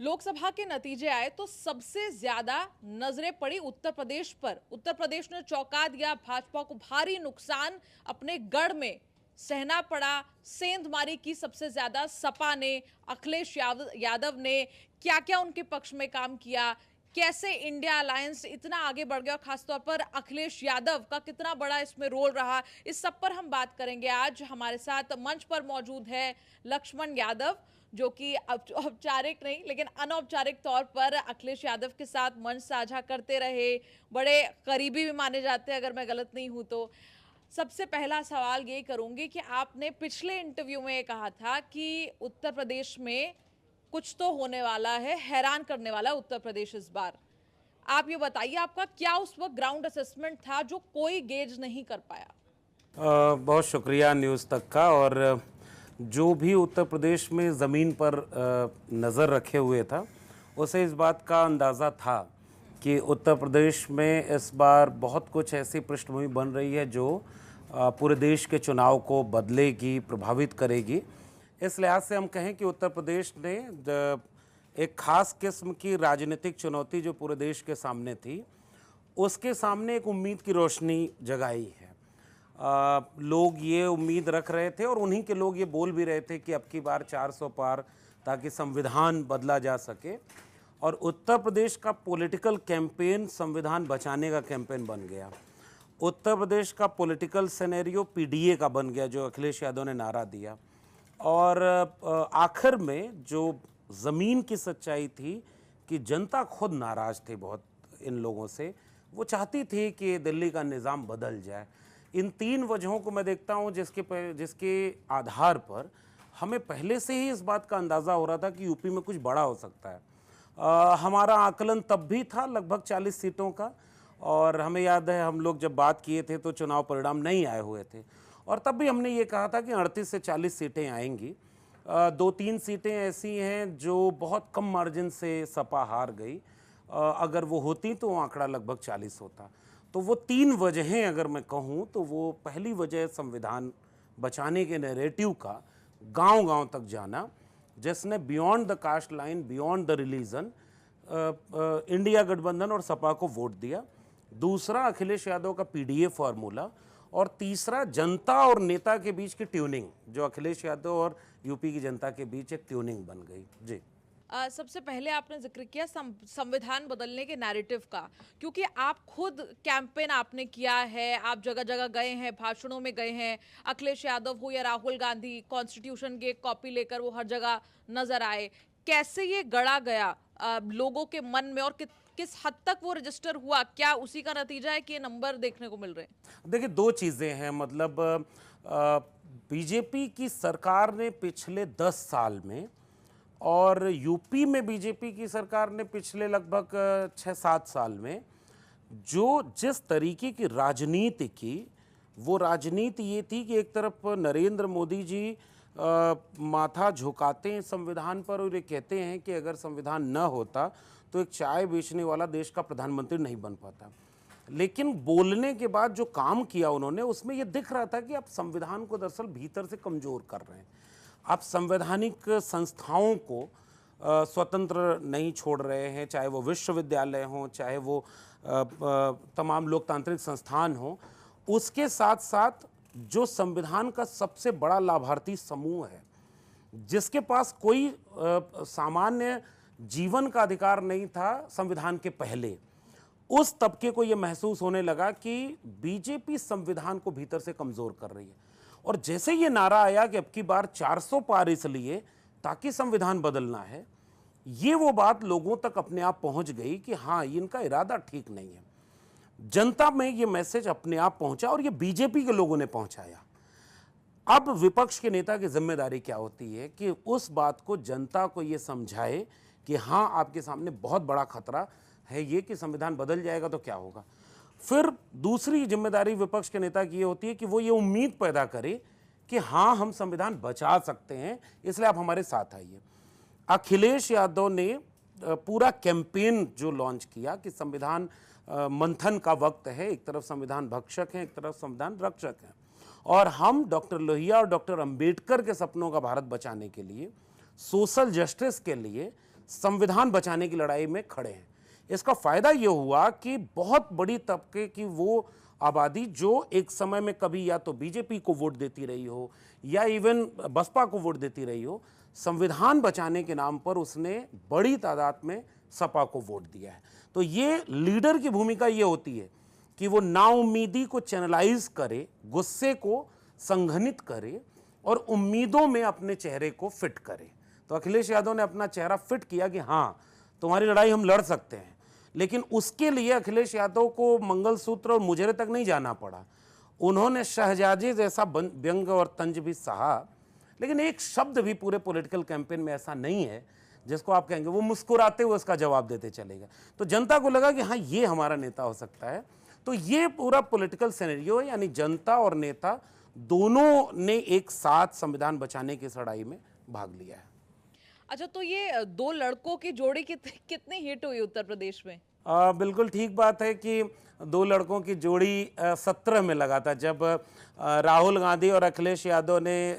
लोकसभा के नतीजे आए तो सबसे ज्यादा नजरें पड़ी उत्तर प्रदेश पर। उत्तर प्रदेश ने चौंका दिया, भाजपा को भारी नुकसान अपने गढ़ में सहना पड़ा। सेंधमारी की सबसे ज्यादा सपा ने, अखिलेश यादव ने क्या क्या उनके पक्ष में काम किया, कैसे इंडिया अलायंस इतना आगे बढ़ गया और खासतौर पर अखिलेश यादव का कितना बड़ा इसमें रोल रहा, इस सब पर हम बात करेंगे। आज हमारे साथ मंच पर मौजूद है लक्ष्मण यादव, जो कि औपचारिक नहीं लेकिन अनौपचारिक तौर पर अखिलेश यादव के साथ मंच साझा करते रहे, बड़े करीबी भी माने जाते हैं अगर मैं गलत नहीं हूं तो। सबसे पहला सवाल ये करूंगी कि आपने पिछले इंटरव्यू में कहा था कि उत्तर प्रदेश में कुछ तो होने वाला है, हैरान करने वाला है उत्तर प्रदेश इस बार। आप ये बताइए आपका क्या उस वक्त ग्राउंड असेसमेंट था जो कोई गेज नहीं कर पाया? बहुत शुक्रिया न्यूज़ तक का। और जो भी उत्तर प्रदेश में ज़मीन पर नज़र रखे हुए था, उसे इस बात का अंदाज़ा था कि उत्तर प्रदेश में इस बार बहुत कुछ ऐसी पृष्ठभूमि बन रही है जो पूरे देश के चुनाव को बदलेगी, प्रभावित करेगी। इस लिहाज से हम कहें कि उत्तर प्रदेश ने एक ख़ास किस्म की राजनीतिक चुनौती जो पूरे देश के सामने थी, उसके सामने एक उम्मीद की रोशनी जगाई है। लोग ये उम्मीद रख रहे थे और उन्हीं के लोग ये बोल भी रहे थे कि अब की बार 400 पार, ताकि संविधान बदला जा सके। और उत्तर प्रदेश का पॉलिटिकल कैंपेन संविधान बचाने का कैंपेन बन गया। उत्तर प्रदेश का पॉलिटिकल सिनेरियो पीडीए का बन गया, जो अखिलेश यादव ने नारा दिया। और आखिर में जो ज़मीन की सच्चाई थी कि जनता खुद नाराज़ थी बहुत इन लोगों से, वो चाहती थी कि दिल्ली का निज़ाम बदल जाए। इन तीन वजहों को मैं देखता हूँ जिसके आधार पर हमें पहले से ही इस बात का अंदाज़ा हो रहा था कि यूपी में कुछ बड़ा हो सकता है। हमारा आकलन तब भी था लगभग 40 सीटों का, और हमें याद है हम लोग जब बात किए थे तो चुनाव परिणाम नहीं आए हुए थे, और तब भी हमने ये कहा था कि 38 से 40 सीटें आएंगी। 2-3 सीटें ऐसी हैं जो बहुत कम मार्जिन से सपा हार गई। अगर वो होती तो वो आंकड़ा लगभग 40 होता। तो वो तीन वजहें अगर मैं कहूँ तो वो पहली वजह संविधान बचाने के नैरेटिव का गांव-गांव तक जाना, जिसने beyond the caste line, beyond the religion India गठबंधन और सपा को वोट दिया। दूसरा अखिलेश यादव का पीडीए फार्मूला, और तीसरा जनता और नेता के बीच की ट्यूनिंग, जो अखिलेश यादव और यूपी की जनता के बीच एक ट्यूनिंग बन गई। जी। सबसे पहले आपने जिक्र किया संविधान बदलने के नैरेटिव का, क्योंकि आप खुद कैंपेन आपने किया है, आप जगह जगह गए हैं, भाषणों में गए हैं। अखिलेश यादव हो या राहुल गांधी, कॉन्स्टिट्यूशन की एक कॉपी लेकर वो हर जगह नजर आए। कैसे ये गढ़ा गया लोगों के मन में, और किस हद तक वो रजिस्टर हुआ? क्या उसी का नतीजा है कि ये नंबर देखने को मिल रहे हैं? देखिए, दो चीज़ें हैं। मतलब बीजेपी की सरकार ने पिछले 10 साल में, और यूपी में बीजेपी की सरकार ने पिछले लगभग 6-7 साल में जो जिस तरीके की राजनीति की, वो राजनीति ये थी कि एक तरफ नरेंद्र मोदी जी माथा झुकाते हैं संविधान पर और ये कहते हैं कि अगर संविधान न होता तो एक चाय बेचने वाला देश का प्रधानमंत्री नहीं बन पाता। लेकिन बोलने के बाद जो काम किया उन्होंने, उसमें ये दिख रहा था कि आप संविधान को दरअसल भीतर से कमज़ोर कर रहे हैं। आप संवैधानिक संस्थाओं को स्वतंत्र नहीं छोड़ रहे हैं, चाहे वो विश्वविद्यालय हों, चाहे वो तमाम लोकतांत्रिक संस्थान हों। उसके साथ साथ जो संविधान का सबसे बड़ा लाभार्थी समूह है, जिसके पास कोई सामान्य जीवन का अधिकार नहीं था संविधान के पहले, उस तबके को यह महसूस होने लगा कि बीजेपी संविधान को भीतर से कमज़ोर कर रही है। और जैसे ये नारा आया कि अब की बार 400 पार इसलिए ताकि संविधान बदलना है, ये वो बात लोगों तक अपने आप पहुंच गई कि हाँ, इनका इरादा ठीक नहीं है। जनता में ये मैसेज अपने आप पहुंचा और ये बीजेपी के लोगों ने पहुंचाया। अब विपक्ष के नेता की जिम्मेदारी क्या होती है कि उस बात को जनता को ये समझाए कि हाँ, आपके सामने बहुत बड़ा खतरा है ये कि संविधान बदल जाएगा तो क्या होगा। फिर दूसरी जिम्मेदारी विपक्ष के नेता की ये होती है कि वो ये उम्मीद पैदा करे कि हाँ, हम संविधान बचा सकते हैं, इसलिए आप हमारे साथ आइए। अखिलेश यादव ने पूरा कैंपेन जो लॉन्च किया कि संविधान मंथन का वक्त है, एक तरफ संविधान भक्षक हैं, एक तरफ संविधान रक्षक हैं, और हम डॉक्टर लोहिया और डॉक्टर अंबेडकर के सपनों का भारत बचाने के लिए, सोशल जस्टिस के लिए संविधान बचाने की लड़ाई में खड़े हैं। इसका फायदा ये हुआ कि बहुत बड़ी तबके की वो आबादी जो एक समय में कभी या तो बीजेपी को वोट देती रही हो या इवन बसपा को वोट देती रही हो, संविधान बचाने के नाम पर उसने बड़ी तादाद में सपा को वोट दिया है। तो ये लीडर की भूमिका ये होती है कि वो नाउम्मीदी को चैनलाइज करे, गुस्से को संघनित करे और उम्मीदों में अपने चेहरे को फिट करे। तो अखिलेश यादव ने अपना चेहरा फिट किया कि हाँ, तुम्हारी लड़ाई हम लड़ सकते हैं, लेकिन उसके लिए अखिलेश यादव को मंगलसूत्र और मुजरे तक नहीं जाना पड़ा। उन्होंने शहजादी जैसा व्यंग और तंज भी सहा, लेकिन एक शब्द भी पूरे पॉलिटिकल कैंपेन में ऐसा नहीं है जिसको आप कहेंगे वो मुस्कुराते हुए उसका जवाब देते चलेगा। तो जनता को लगा कि हाँ, ये हमारा नेता हो सकता है। तो ये पूरा पॉलिटिकल सिनेरियो है, यानी जनता और नेता दोनों ने एक साथ संविधान बचाने की लड़ाई में भाग लिया है। अच्छा, तो ये दो लड़कों की जोड़ी कितनी हिट हुई उत्तर प्रदेश में? बिल्कुल ठीक बात है कि दो लड़कों की जोड़ी 17 में लगा था, जब राहुल गांधी और अखिलेश यादव ने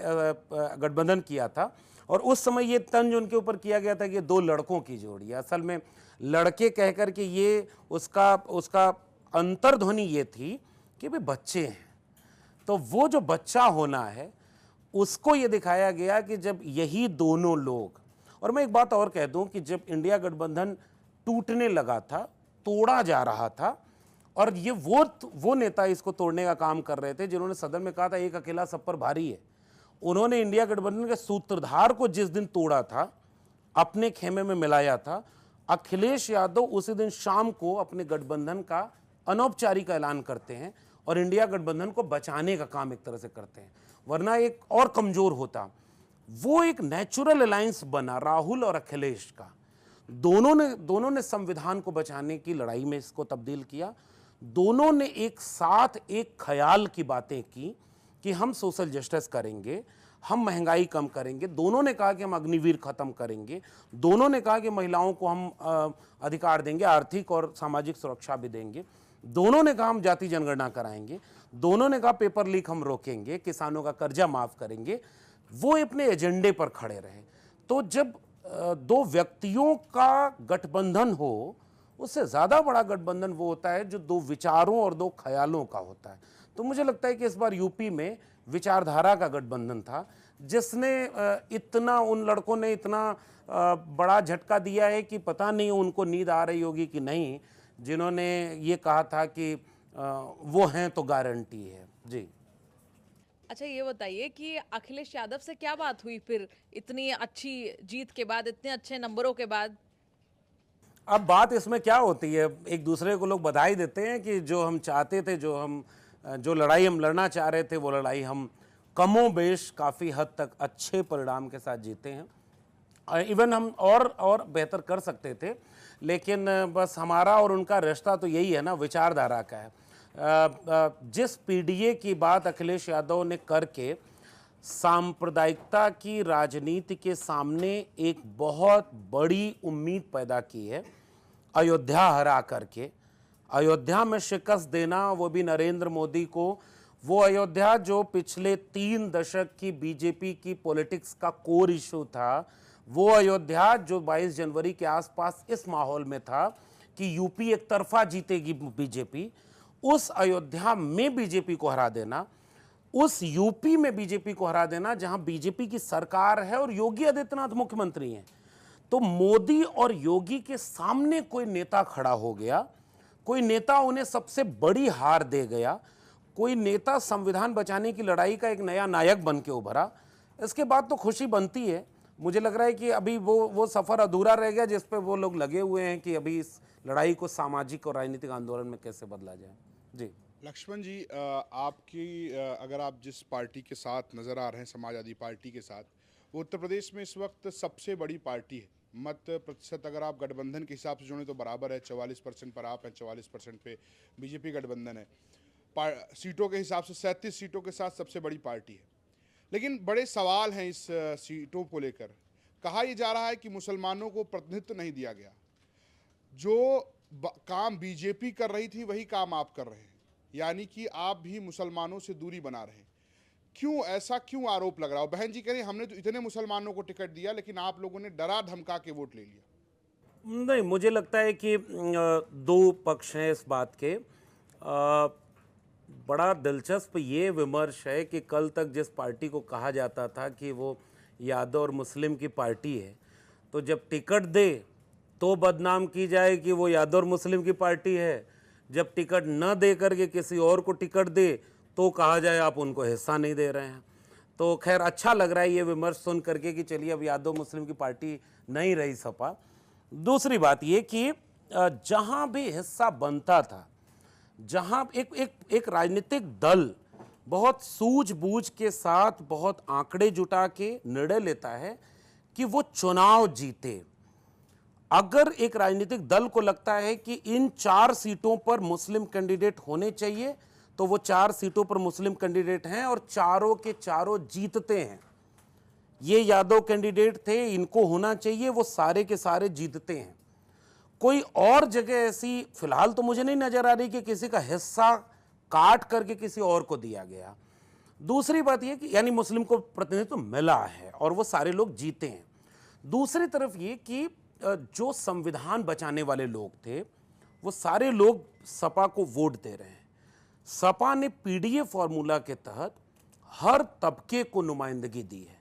गठबंधन किया था, और उस समय ये तंज उनके ऊपर किया गया था कि दो लड़कों की जोड़ी है। असल में लड़के कहकर के ये उसका अंतर्ध्वनि ये थी कि भाई बच्चे हैं, तो वो जो बच्चा होना है उसको ये दिखाया गया कि जब यही दोनों लोग, और मैं एक बात और कह दूं कि जब इंडिया गठबंधन टूटने लगा था, तोड़ा जा रहा था, और ये वो नेता इसको तोड़ने का काम कर रहे थे जिन्होंने सदन में कहा था एक अकेला सब पर भारी है। उन्होंने इंडिया गठबंधन के सूत्रधार को जिस दिन तोड़ा था, अपने खेमे में मिलाया था, अखिलेश यादव उसी दिन शाम को अपने गठबंधन का अनौपचारिक ऐलान करते हैं और इंडिया गठबंधन को बचाने का काम एक तरह से करते हैं, वरना एक और कमजोर होता। वो एक नेचुरल अलायंस बना राहुल और अखिलेश का। दोनों ने संविधान को बचाने की लड़ाई में इसको तब्दील किया। दोनों ने एक साथ एक ख्याल की बातें की कि हम सोशल जस्टिस करेंगे, हम महंगाई कम करेंगे। दोनों ने कहा कि हम अग्निवीर खत्म करेंगे। दोनों ने कहा कि महिलाओं को हम अधिकार देंगे, आर्थिक और सामाजिक सुरक्षा भी देंगे। दोनों ने कहा हम जाति जनगणना कराएंगे। दोनों ने कहा पेपर लीक हम रोकेंगे, किसानों का कर्जा माफ करेंगे। वो अपने एजेंडे पर खड़े रहे। तो जब दो व्यक्तियों का गठबंधन हो, उससे ज़्यादा बड़ा गठबंधन वो होता है जो दो विचारों और दो ख्यालों का होता है। तो मुझे लगता है कि इस बार यूपी में विचारधारा का गठबंधन था, जिसने इतना, उन लड़कों ने इतना बड़ा झटका दिया है कि पता नहीं उनको नींद आ रही होगी कि नहीं, जिन्होंने ये कहा था कि वो हैं तो गारंटी है। जी। अच्छा, ये बताइए कि अखिलेश यादव से क्या बात हुई फिर इतनी अच्छी जीत के बाद, इतने अच्छे नंबरों के बाद? अब बात इसमें क्या होती है, एक दूसरे को लोग बधाई देते हैं कि जो हम चाहते थे, जो लड़ाई हम लड़ना चाह रहे थे, वो लड़ाई हम कमोबेश काफ़ी हद तक अच्छे परिणाम के साथ जीते हैं। इवन हम और बेहतर कर सकते थे, लेकिन बस हमारा और उनका रिश्ता तो यही है ना, विचारधारा का है। जिस पीडीए की बात अखिलेश यादव ने करके सांप्रदायिकता की राजनीति के सामने एक बहुत बड़ी उम्मीद पैदा की है, अयोध्या हरा करके, अयोध्या में शिकस्त देना, वो भी नरेंद्र मोदी को, वो अयोध्या जो पिछले 3 दशक की बीजेपी की पॉलिटिक्स का कोर इशू था, वो अयोध्या जो 22 जनवरी के आसपास इस माहौल में था कि यूपी एक तरफा जीतेगी बीजेपी, उस अयोध्या में बीजेपी को हरा देना, उस यूपी में बीजेपी को हरा देना जहां बीजेपी की सरकार है और योगी आदित्यनाथ मुख्यमंत्री हैं। तो मोदी और योगी के सामने कोई नेता खड़ा हो गया, कोई नेता उन्हें सबसे बड़ी हार दे गया, कोई नेता संविधान बचाने की लड़ाई का एक नया नायक बन के उभरा। इसके बाद तो खुशी बनती है। मुझे लग रहा है कि अभी वो सफर अधूरा रह गया जिस पे वो लोग लगे हुए हैं कि अभी इस लड़ाई को सामाजिक और राजनीतिक आंदोलन में कैसे बदला जाए। जी लक्ष्मण जी, आपकी अगर आप जिस पार्टी के साथ नज़र आ रहे हैं, समाजवादी पार्टी के साथ, वो उत्तर प्रदेश में इस वक्त सबसे बड़ी पार्टी है। मत प्रतिशत अगर आप गठबंधन के हिसाब से जोड़ें तो बराबर है, 44% पर आप हैं, 44% पे बीजेपी गठबंधन है। सीटों के हिसाब से 37 सीटों के साथ सबसे बड़ी पार्टी है। लेकिन बड़े सवाल हैं इस सीटों को लेकर। कहा यह जा रहा है कि मुसलमानों को प्रतिनिधित्व नहीं दिया गया। जो काम बीजेपी कर रही थी वही काम आप कर रहे हैं, यानी कि आप भी मुसलमानों से दूरी बना रहे हैं। क्यों ऐसा, क्यों आरोप लग रहा हो? बहन जी कह रही हमने तो इतने मुसलमानों को टिकट दिया, लेकिन आप लोगों ने डरा धमका के वोट ले लिया। नहीं, मुझे लगता है कि दो पक्ष हैं इस बात के। बड़ा दिलचस्प ये विमर्श है कि कल तक जिस पार्टी को कहा जाता था कि वो यादव और मुस्लिम की पार्टी है, तो जब टिकट दे तो बदनाम की जाए कि वो यादव और मुस्लिम की पार्टी है, जब टिकट न दे करके किसी और को टिकट दे तो कहा जाए आप उनको हिस्सा नहीं दे रहे हैं। तो खैर अच्छा लग रहा है ये विमर्श सुन करके कि चलिए अब यादव मुस्लिम की पार्टी नहीं रही सपा। दूसरी बात ये कि जहां भी हिस्सा बनता था, जहां एक राजनीतिक दल बहुत सूझबूझ के साथ बहुत आंकड़े जुटा के निर्णय लेता है कि वो चुनाव जीते। अगर एक राजनीतिक दल को लगता है कि इन 4 सीटों पर मुस्लिम कैंडिडेट होने चाहिए, तो वो 4 सीटों पर मुस्लिम कैंडिडेट हैं और चारों के चारों जीतते हैं। ये यादव कैंडिडेट थे, इनको होना चाहिए, वो सारे के सारे जीतते हैं। कोई और जगह ऐसी फिलहाल तो मुझे नहीं नजर आ रही कि किसी का हिस्सा काट करके किसी और को दिया गया। दूसरी बात यह कि यानी मुस्लिम को प्रतिनिधित्व मिला है और वो सारे लोग जीते हैं। दूसरी तरफ ये कि जो संविधान बचाने वाले लोग थे वो सारे लोग सपा को वोट दे रहे हैं। सपा ने पीडीए फॉर्मूला के तहत हर तबके को नुमाइंदगी दी है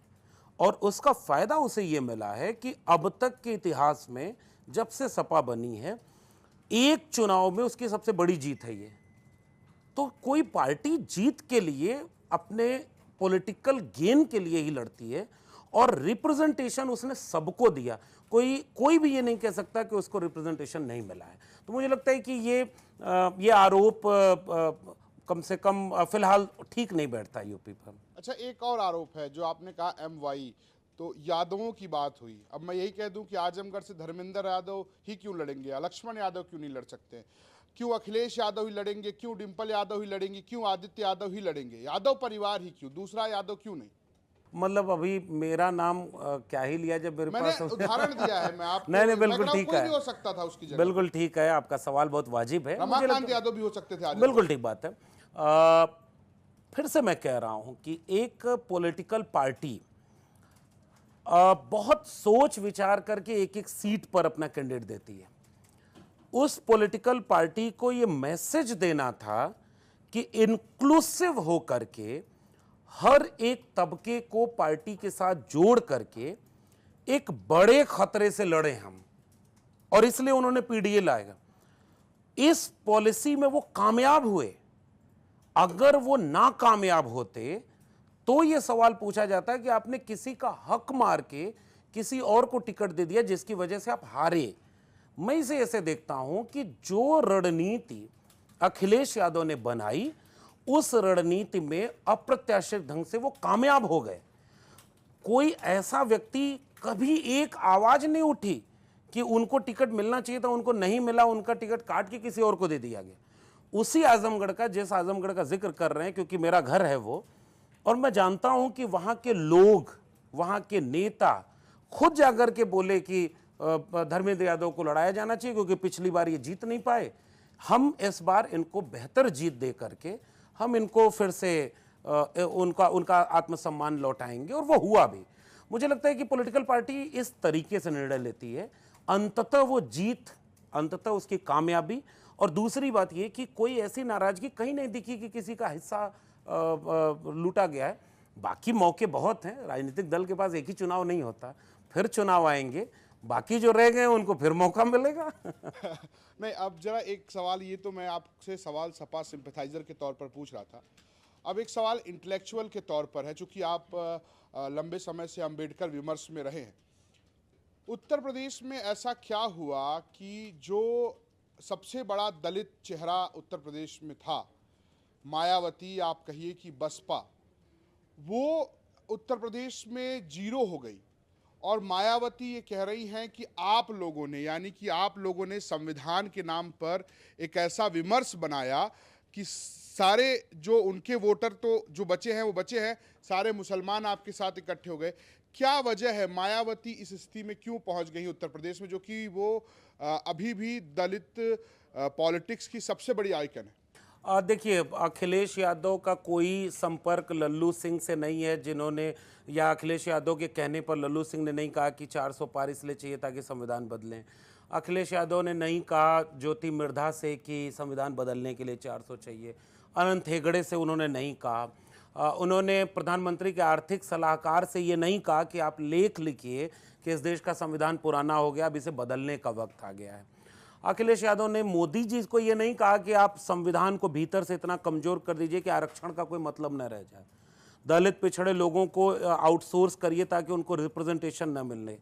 और उसका फायदा उसे ये मिला है कि अब तक के इतिहास में जब से सपा बनी है, एक चुनाव में उसकी सबसे बड़ी जीत है ये। तो कोई पार्टी जीत के लिए अपने पॉलिटिकल गेन के लिए ही लड़ती है और रिप्रेजेंटेशन उसने सबको दिया। कोई भी ये नहीं कह सकता कि उसको रिप्रेजेंटेशन नहीं मिला है। तो मुझे लगता है कि ये आरोप कम से कम फिलहाल ठीक नहीं बैठता यूपी पर। अच्छा, एक और आरोप है जो आपने कहा MY, तो यादवों की बात हुई। अब मैं यही कह दूं कि आजमगढ़ से धर्मेंद्र यादव ही क्यों लड़ेंगे, लक्ष्मण यादव क्यों नहीं लड़ सकते? क्यों अखिलेश यादव ही लड़ेंगे? क्यों डिंपल यादव ही लड़ेंगी? क्यों आदित्य यादव ही लड़ेंगे? यादव परिवार ही क्यों, दूसरा यादव क्यों नहीं? मतलब अभी मेरा नाम क्या ही लिया जब मेरे मैंने पास उदाहरण दिया है। मैं आपको नहीं बिल्कुल ठीक कोई है, भी हो सकता था उसकी जगह। बिल्कुल ठीक है, आपका सवाल बहुत वाजिब है। रमाकांत यादव भी हो सकते थे आज। बिल्कुल ठीक बात है। फिर से मैं कह रहा हूं कि एक पॉलिटिकल पार्टी बहुत सोच विचार करके एक एक सीट पर अपना कैंडिडेट देती है। उस पॉलिटिकल पार्टी को यह मैसेज देना था कि इंक्लूसिव हो करके हर एक तबके को पार्टी के साथ जोड़ करके एक बड़े खतरे से लड़े हम, और इसलिए उन्होंने पीडीए लाएगा। इस पॉलिसी में वो कामयाब हुए। अगर वो नाकामयाब होते तो यह सवाल पूछा जाता है कि आपने किसी का हक मार के किसी और को टिकट दे दिया जिसकी वजह से आप हारे। मैं इसे ऐसे देखता हूं कि जो रणनीति अखिलेश यादव ने बनाई, उस रणनीति में अप्रत्याशित ढंग से वो कामयाब हो गए। कोई ऐसा व्यक्ति कभी एक आवाज नहीं उठी कि उनको टिकट मिलना चाहिए था, उनको नहीं मिला, उनका टिकट काट के किसी और को दे दिया गया। उसी आजमगढ़ का, जिस आजमगढ़ का जिक्र कर रहे हैं क्योंकि मेरा घर है वो, और मैं जानता हूं कि वहां के लोग, वहां के नेता खुद जाकर के बोले कि धर्मेंद्र यादव को लड़ाया जाना चाहिए क्योंकि पिछली बार ये जीत नहीं पाए। हम इस बार इनको बेहतर जीत दे करके हम इनको फिर से उनका आत्मसम्मान लौटाएंगे, और वो हुआ भी। मुझे लगता है कि पॉलिटिकल पार्टी इस तरीके से निर्णय लेती है, अंततः वो जीत, अंततः उसकी कामयाबी। और दूसरी बात ये कि कोई ऐसी नाराजगी कहीं नहीं दिखी कि किसी का हिस्सा लूटा गया है। बाकी मौके बहुत हैं, राजनीतिक दल के पास एक ही चुनाव नहीं होता, फिर चुनाव आएंगे, बाकी जो रह गए उनको फिर मौका मिलेगा। नहीं, अब जरा एक सवाल, ये तो मैं आपसे सवाल सपा सिंपैथाइजर के तौर पर पूछ रहा था, अब एक सवाल इंटेलेक्चुअल के तौर पर है, चूंकि आप लंबे समय से अंबेडकर विमर्श में रहे हैं। उत्तर प्रदेश में ऐसा क्या हुआ कि जो सबसे बड़ा दलित चेहरा उत्तर प्रदेश में था, मायावती, आप कहिए कि बसपा, वो उत्तर प्रदेश में जीरो हो गई, और मायावती ये कह रही हैं कि आप लोगों ने, यानी कि आप लोगों ने संविधान के नाम पर एक ऐसा विमर्श बनाया कि सारे जो उनके वोटर तो जो बचे हैं वो बचे हैं, सारे मुसलमान आपके साथ इकट्ठे हो गए। क्या वजह है, मायावती इस स्थिति में क्यों पहुंच गई उत्तर प्रदेश में, जो कि वो अभी भी दलित पॉलिटिक्स की सबसे बड़ी आइकन है? देखिए, अखिलेश यादव का कोई संपर्क लल्लू सिंह से नहीं है, जिन्होंने, या अखिलेश यादव के कहने पर लल्लू सिंह ने नहीं कहा कि 400 पार इसलिए चाहिए ताकि संविधान बदलें। अखिलेश यादव ने नहीं कहा ज्योति मिर्धा से कि संविधान बदलने के लिए 400 चाहिए, अनंत हेगड़े से उन्होंने नहीं कहा, उन्होंने प्रधानमंत्री के आर्थिक सलाहकार से ये नहीं कहा कि आप लेख लिखिए कि इस देश का संविधान पुराना हो गया, अब इसे बदलने का वक्त आ गया है। अखिलेश यादव ने मोदी जी को ये नहीं कहा कि आप संविधान को भीतर से इतना कमजोर कर दीजिए कि आरक्षण का कोई मतलब न रह जाए, दलित पिछड़े लोगों को आउटसोर्स करिए ताकि उनको रिप्रेजेंटेशन न मिले।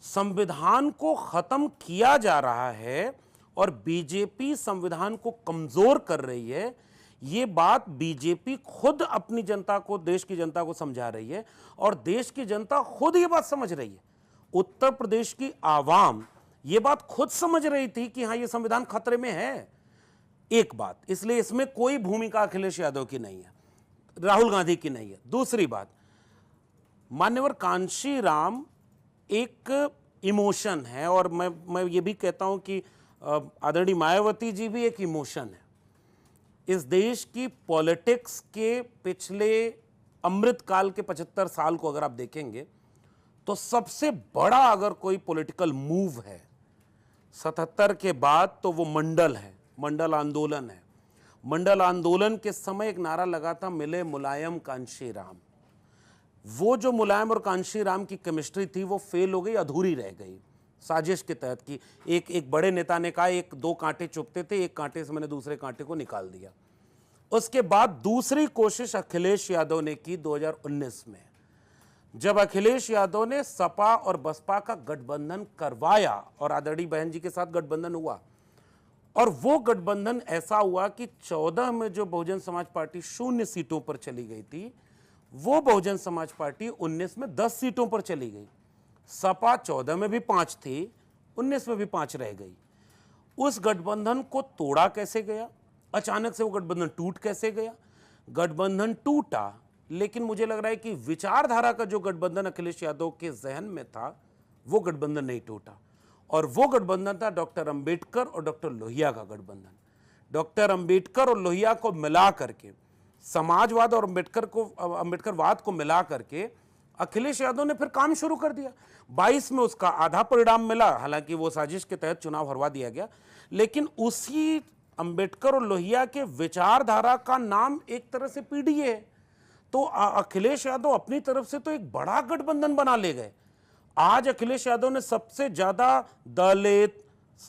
संविधान को खत्म किया जा रहा है और बीजेपी संविधान को कमजोर कर रही है। ये बात बीजेपी खुद अपनी जनता को, देश की जनता को समझा रही है और देश की जनता खुद ये बात समझ रही है। उत्तर प्रदेश की आवाम ये बात खुद समझ रही थी कि हाँ, ये संविधान खतरे में है। एक बात, इसलिए इसमें कोई भूमिका अखिलेश यादव की नहीं है, राहुल गांधी की नहीं है। दूसरी बात, मान्यवर कांशीराम एक इमोशन है और मैं ये भी कहता हूं कि आदरणीय मायावती जी भी एक इमोशन है। इस देश की पॉलिटिक्स के पिछले अमृतकाल के 75 साल को अगर आप देखेंगे तो सबसे बड़ा अगर कोई पॉलिटिकल मूव है 77 के बाद तो वो मंडल है, मंडल आंदोलन है। मंडल आंदोलन के समय एक नारा लगा था, मिले मुलायम कांशीराम। वो जो मुलायम और कांशीराम की केमिस्ट्री थी वो फेल हो गई, अधूरी रह गई साजिश के तहत की। एक बड़े नेता ने कहा एक दो कांटे चुभते थे, एक कांटे से मैंने दूसरे कांटे को निकाल दिया। उसके बाद दूसरी कोशिश अखिलेश यादव ने की 2019 में, जब अखिलेश यादव ने सपा और बसपा का गठबंधन करवाया और आदरणीय बहन जी के साथ गठबंधन हुआ। और वो गठबंधन ऐसा हुआ कि 14 में जो बहुजन समाज पार्टी 0 सीटों पर चली गई थी, वो बहुजन समाज पार्टी 19 में 10 सीटों पर चली गई। सपा 14 में भी 5 थी, 19 में भी 5 रह गई। उस गठबंधन को तोड़ा कैसे गया, अचानक से वो गठबंधन टूट कैसे गया? गठबंधन टूटा, लेकिन मुझे लग रहा है कि विचारधारा का जो गठबंधन अखिलेश यादव के जहन में था वो गठबंधन नहीं टूटा। और वो गठबंधन था डॉक्टर अंबेडकर और डॉक्टर लोहिया का गठबंधन। डॉक्टर अंबेडकर और लोहिया को मिला करके, समाजवाद और अंबेडकरवाद को मिला करके अखिलेश यादव ने फिर काम शुरू कर दिया। 22 में उसका आधा परिणाम मिला, हालांकि वो साजिश के तहत चुनाव हरवा दिया गया, लेकिन उसी अंबेडकर और लोहिया के विचारधारा का नाम एक तरह से पीडीए है। तो अखिलेश यादव अपनी तरफ से तो एक बड़ा गठबंधन बना ले गए। आज अखिलेश यादव ने सबसे ज्यादा दलित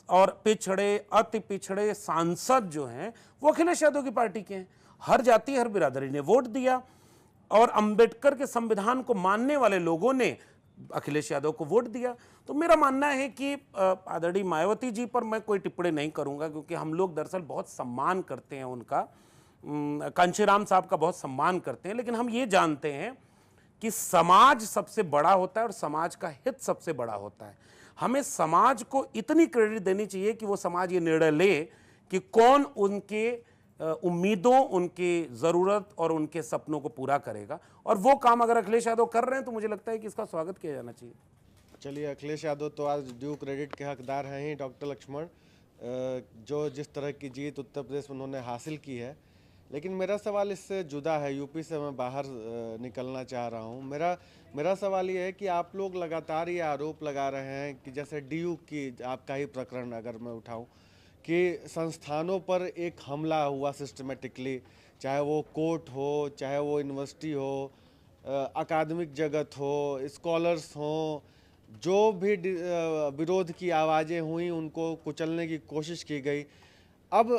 और पिछड़े, अति पिछड़े सांसद जो हैं वो अखिलेश यादव की पार्टी के हैं। हर जाति हर बिरादरी ने वोट दिया और अंबेडकर के संविधान को मानने वाले लोगों ने अखिलेश यादव को वोट दिया। तो मेरा मानना है कि आदरणीय मायावती जी पर मैं कोई टिप्पणी नहीं करूंगा, क्योंकि हम लोग दरअसल बहुत सम्मान करते हैं उनका, कांशीराम साहब का बहुत सम्मान करते हैं, लेकिन हम ये जानते हैं कि समाज सबसे बड़ा होता है और समाज का हित सबसे बड़ा होता है। हमें समाज को इतनी क्रेडिट देनी चाहिए कि वो समाज ये निर्णय ले कि कौन उनके उम्मीदों, उनकी ज़रूरत और उनके सपनों को पूरा करेगा। और वो काम अगर अखिलेश यादव कर रहे हैं तो मुझे लगता है कि इसका स्वागत किया जाना चाहिए। चलिए, अखिलेश यादव तो आज ड्यू क्रेडिट के हकदार हैं ही। डॉक्टर लक्ष्मण, जो जिस तरह की जीत उत्तर प्रदेश में उन्होंने हासिल की है, लेकिन मेरा सवाल इससे जुदा है। यूपी से मैं बाहर निकलना चाह रहा हूँ। मेरा सवाल ये है कि आप लोग लगातार ये आरोप लगा रहे हैं कि जैसे डीयू की आपका ही प्रकरण अगर मैं उठाऊँ कि संस्थानों पर एक हमला हुआ सिस्टमेटिकली, चाहे वो कोर्ट हो, चाहे वो यूनिवर्सिटी हो, अकादमिक जगत हो, स्कॉलर्स हों, जो भी विरोध की आवाज़ें हुई उनको कुचलने की कोशिश की गई। अब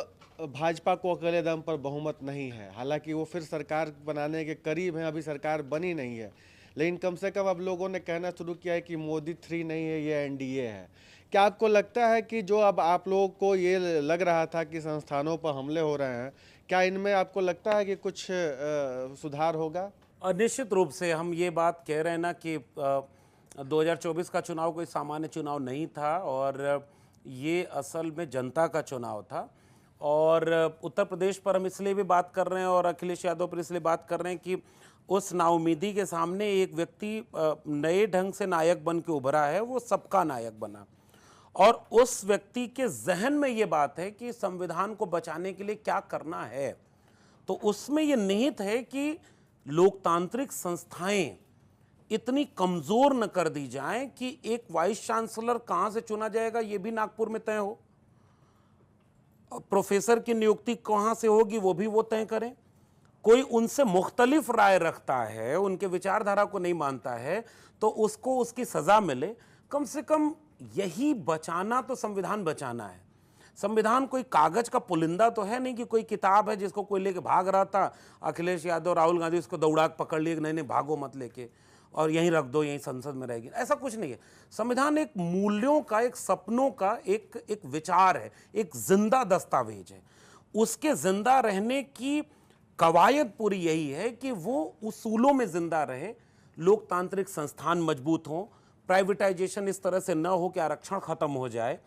भाजपा को अकेले दम पर बहुमत नहीं है, हालांकि वो फिर सरकार बनाने के करीब हैं, अभी सरकार बनी नहीं है, लेकिन कम से कम अब लोगों ने कहना शुरू किया है कि मोदी 3 नहीं है, ये एनडीए है। क्या आपको लगता है कि जो अब आप लोगों को ये लग रहा था कि संस्थानों पर हमले हो रहे हैं, क्या इनमें आपको लगता है कि कुछ सुधार होगा? निश्चित रूप से हम ये बात कह रहे हैं ना कि 2024 का चुनाव कोई सामान्य चुनाव नहीं था और ये असल में जनता का चुनाव था। और उत्तर प्रदेश पर हम इसलिए भी बात कर रहे हैं और अखिलेश यादव पर इसलिए बात कर रहे हैं कि उस नाउमीदी के सामने एक व्यक्ति नए ढंग से नायक बन के उभरा है, वो सबका नायक बना। और उस व्यक्ति के जहन में ये बात है कि संविधान को बचाने के लिए क्या करना है। तो उसमें ये निहित है कि लोकतांत्रिक संस्थाएं इतनी कमजोर न कर दी जाए कि एक वाइस चांसलर कहां से चुना जाएगा ये भी नागपुर में तय हो, प्रोफेसर की नियुक्ति कहां से होगी वो भी वो तय करें। कोई उनसे मुख्तलिफ राय रखता है, उनके विचारधारा को नहीं मानता है, तो उसको उसकी सजा मिले। कम से कम यही बचाना तो संविधान बचाना है। संविधान कोई कागज का पुलिंदा तो है नहीं कि कोई किताब है जिसको कोई लेके भाग रहा था, अखिलेश यादव राहुल गांधी उसको दौड़ा पकड़ लिए, नहीं नहीं भागो मत लेके और यहीं रख दो, यहीं संसद में रहेगी, ऐसा कुछ नहीं है। संविधान एक मूल्यों का, एक सपनों का एक विचार है, एक जिंदा दस्तावेज है। उसके जिंदा रहने की कवायद पूरी यही है कि वो उसूलों में जिंदा रहे, लोकतांत्रिक संस्थान मजबूत हों, प्राइवेटाइजेशन इस तरह से न हो कि आरक्षण खत्म हो जाए,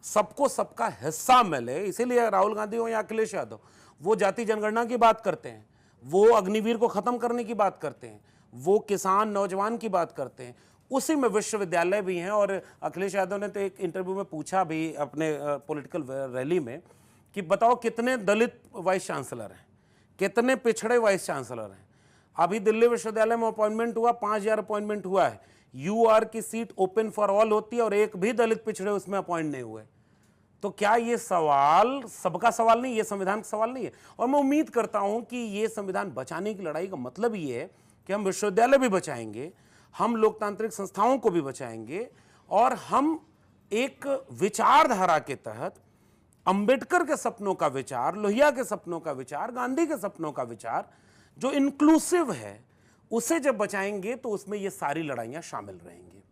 सबको सबका हिस्सा मिले। इसीलिए राहुल गांधी हो या अखिलेश यादव, वो जाति जनगणना की बात करते हैं, वो अग्निवीर को खत्म करने की बात करते हैं, वो किसान नौजवान की बात करते हैं, उसी में विश्वविद्यालय भी हैं। और अखिलेश यादव ने तो एक इंटरव्यू में पूछा भी अपने पॉलिटिकल रैली में कि बताओ कितने दलित वाइस चांसलर हैं, कितने पिछड़े वाइस चांसलर हैं। अभी दिल्ली विश्वविद्यालय में अपॉइंटमेंट हुआ, 5000 अपॉइंटमेंट हुआ है। यूआर की सीट ओपन फॉर ऑल होती है और एक भी दलित पिछड़े उसमें अपॉइंट नहीं हुए। तो क्या ये सवाल सबका सवाल नहीं, ये संविधान का सवाल नहीं है। और मैं उम्मीद करता हूं कि ये संविधान बचाने की लड़ाई का मतलब ये है कि हम विश्वविद्यालय भी बचाएंगे, हम लोकतांत्रिक संस्थाओं को भी बचाएंगे, और हम एक विचारधारा के तहत अंबेडकर के सपनों का विचार, लोहिया के सपनों का विचार, गांधी के सपनों का विचार जो इंक्लूसिव है, उसे जब बचाएंगे तो उसमें ये सारी लड़ाइयां शामिल रहेंगी।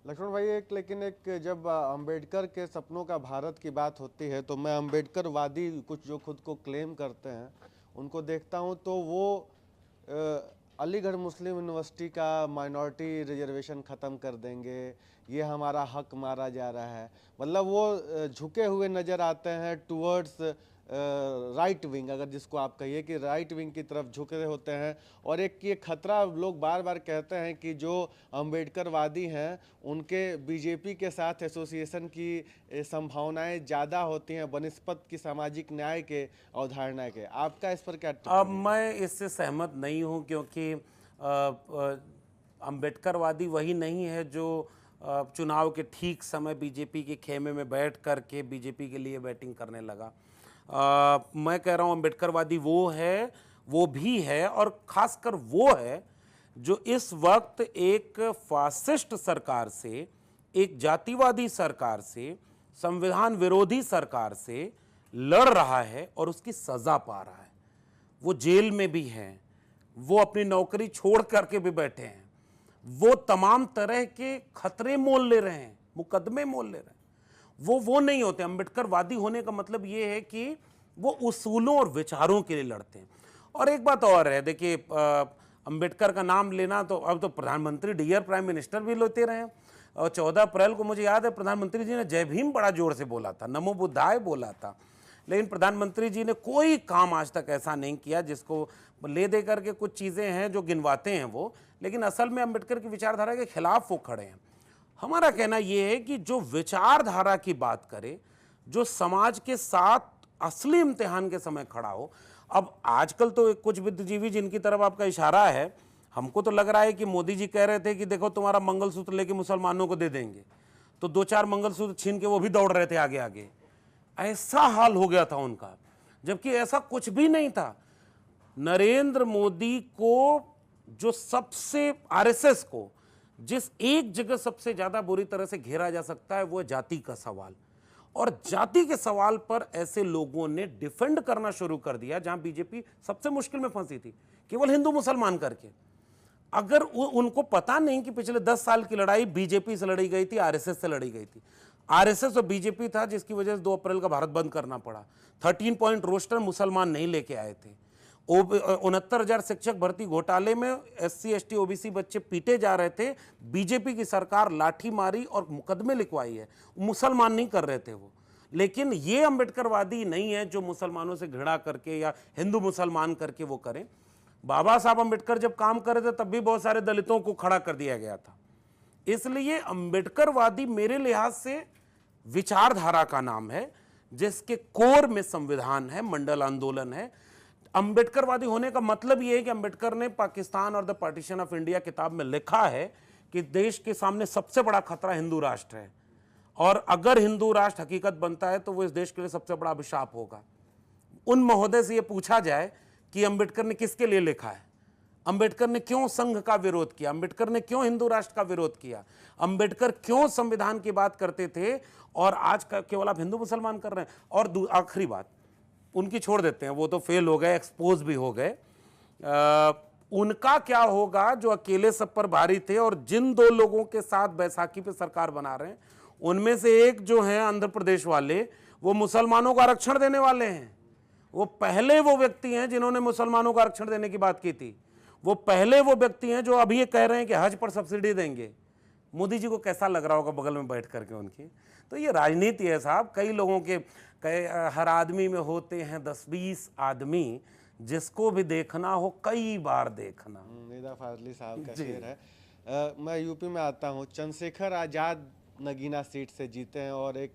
लक्ष्मण भाई, लेकिन जब अंबेडकर के सपनों का भारत की बात होती है तो मैं अंबेडकरवादी कुछ जो खुद को क्लेम करते हैं उनको देखता हूं, तो वो अलीगढ़ मुस्लिम यूनिवर्सिटी का माइनॉरिटी रिजर्वेशन ख़त्म कर देंगे, ये हमारा हक मारा जा रहा है। मतलब वो झुके हुए नज़र आते हैं टूवर्ड्स राइट विंग, अगर जिसको आप कहिए कि राइट विंग की तरफ झुक रहे होते हैं। और एक ये खतरा लोग बार बार कहते हैं कि जो अंबेडकरवादी हैं उनके बीजेपी के साथ एसोसिएशन की संभावनाएं ज़्यादा होती हैं बनिस्पत की सामाजिक न्याय के अवधारणा के। आपका इस पर क्या टिप्पणी? अब मैं इससे सहमत नहीं हूं, क्योंकि अंबेडकरवादी वही नहीं है जो चुनाव के ठीक समय बीजेपी के खेमे में बैठ करके बीजेपी के लिए बैटिंग करने लगा। मैं कह रहा हूं अंबेडकरवादी वो भी है, और खासकर वो है जो इस वक्त एक फासिस्ट सरकार से, एक जातिवादी सरकार से, संविधान विरोधी सरकार से लड़ रहा है और उसकी सजा पा रहा है। वो जेल में भी हैं, वो अपनी नौकरी छोड़ करके भी बैठे हैं, वो तमाम तरह के खतरे मोल ले रहे हैं, मुकदमे मोल ले रहे हैं। वो नहीं होते। अंबेडकरवादी होने का मतलब ये है कि वो उसूलों और विचारों के लिए लड़ते हैं। और एक बात और है, देखिए अंबेडकर का नाम लेना, तो अब तो प्रधानमंत्री डियर प्राइम मिनिस्टर भी लेते रहे हैं। और 14 अप्रैल को मुझे याद है प्रधानमंत्री जी ने जय भीम बड़ा जोर से बोला था, नमो बुद्धाय बोला था, लेकिन प्रधानमंत्री जी ने कोई काम आज तक ऐसा नहीं किया जिसको ले दे करके कुछ चीज़ें हैं जो गिनवाते हैं वो, लेकिन असल में अंबेडकर की विचारधारा के खिलाफ वो खड़े हैं। हमारा कहना ये है कि जो विचारधारा की बात करे, जो समाज के साथ असली इम्तिहान के समय खड़ा हो। अब आजकल तो कुछ बुद्धिजीवी जिनकी तरफ आपका इशारा है, हमको तो लग रहा है कि मोदी जी कह रहे थे कि देखो तुम्हारा मंगलसूत्र लेके मुसलमानों को दे देंगे, तो 2-4 मंगलसूत्र छीन के वो भी दौड़ रहे थे आगे आगे। ऐसा हाल हो गया था उनका, जबकि ऐसा कुछ भी नहीं था। नरेंद्र मोदी को जो सबसे, आरएसएस को जिस एक जगह सबसे ज्यादा बुरी तरह से घेरा जा सकता है वो है जाति का सवाल। और जाति के सवाल पर ऐसे लोगों ने डिफेंड करना शुरू कर दिया जहां बीजेपी सबसे मुश्किल में फंसी थी, केवल हिंदू मुसलमान करके। अगर उनको पता नहीं कि पिछले 10 साल की लड़ाई बीजेपी से लड़ी गई थी, आरएसएस से लड़ी गई थी। आरएसएस और बीजेपी था जिसकी वजह से 2 अप्रैल का भारत बंद करना पड़ा। 13 पॉइंट रोस्टर मुसलमान नहीं लेके आए थे। 69,000 शिक्षक भर्ती घोटाले में SC ST OBC बच्चे पीटे जा रहे थे, बीजेपी की सरकार लाठी मारी और मुकदमे लिखवाई है। मुसलमान नहीं कर रहे थे वो। लेकिन ये अंबेडकरवादी नहीं है जो मुसलमानों से घृणा करके या हिंदू मुसलमान करके वो करें। बाबा साहब अंबेडकर जब काम कर रहे थे तब भी बहुत सारे दलितों को खड़ा कर दिया गया था। इसलिए अंबेडकरवादी मेरे लिहाज से विचारधारा का नाम है जिसके कोर में संविधान है, मंडल आंदोलन है। अंबेडकरवादी होने का मतलब ये है कि अंबेडकर ने पाकिस्तान और द पार्टीशन ऑफ इंडिया किताब में लिखा है कि देश के सामने सबसे बड़ा खतरा हिंदू राष्ट्र है, और अगर हिंदू राष्ट्र हकीकत बनता है तो वो इस देश के लिए सबसे बड़ा अभिशाप होगा। उन महोदय से ये पूछा जाए कि अंबेडकर ने किसके लिए लिखा है, अंबेडकर ने क्यों संघ का विरोध किया, अंबेडकर ने क्यों हिंदू राष्ट्र का विरोध किया, अंबेडकर क्यों संविधान की बात करते थे, और आज केवल आप हिंदू मुसलमान कर रहे हैं। और आखिरी बात उनकी छोड़ देते हैं, वो तो फेल हो गए, एक्सपोज भी हो गए। उनका क्या होगा जो अकेले सब पर भारी थे, और जिन दो लोगों के साथ बैसाखी पे सरकार बना रहे हैं उनमें से एक जो है आंध्र प्रदेश वाले, वो मुसलमानों को आरक्षण देने वाले हैं। वो पहले वो व्यक्ति हैं जिन्होंने मुसलमानों को आरक्षण देने की बात की थी। वो पहले वो व्यक्ति हैं जो अभी ये कह रहे हैं कि हज पर सब्सिडी देंगे। मोदी जी को कैसा लग रहा होगा बगल में बैठ करके उनकी। तो ये राजनीति है साहब, कई लोगों के हर आदमी में होते हैं 10-20 आदमी, जिसको भी देखना हो कई बार देखना। निदा फाजली साहब का शेर है। मैं यूपी में आता हूँ, चंद्रशेखर आज़ाद नगीना सीट से जीते हैं और एक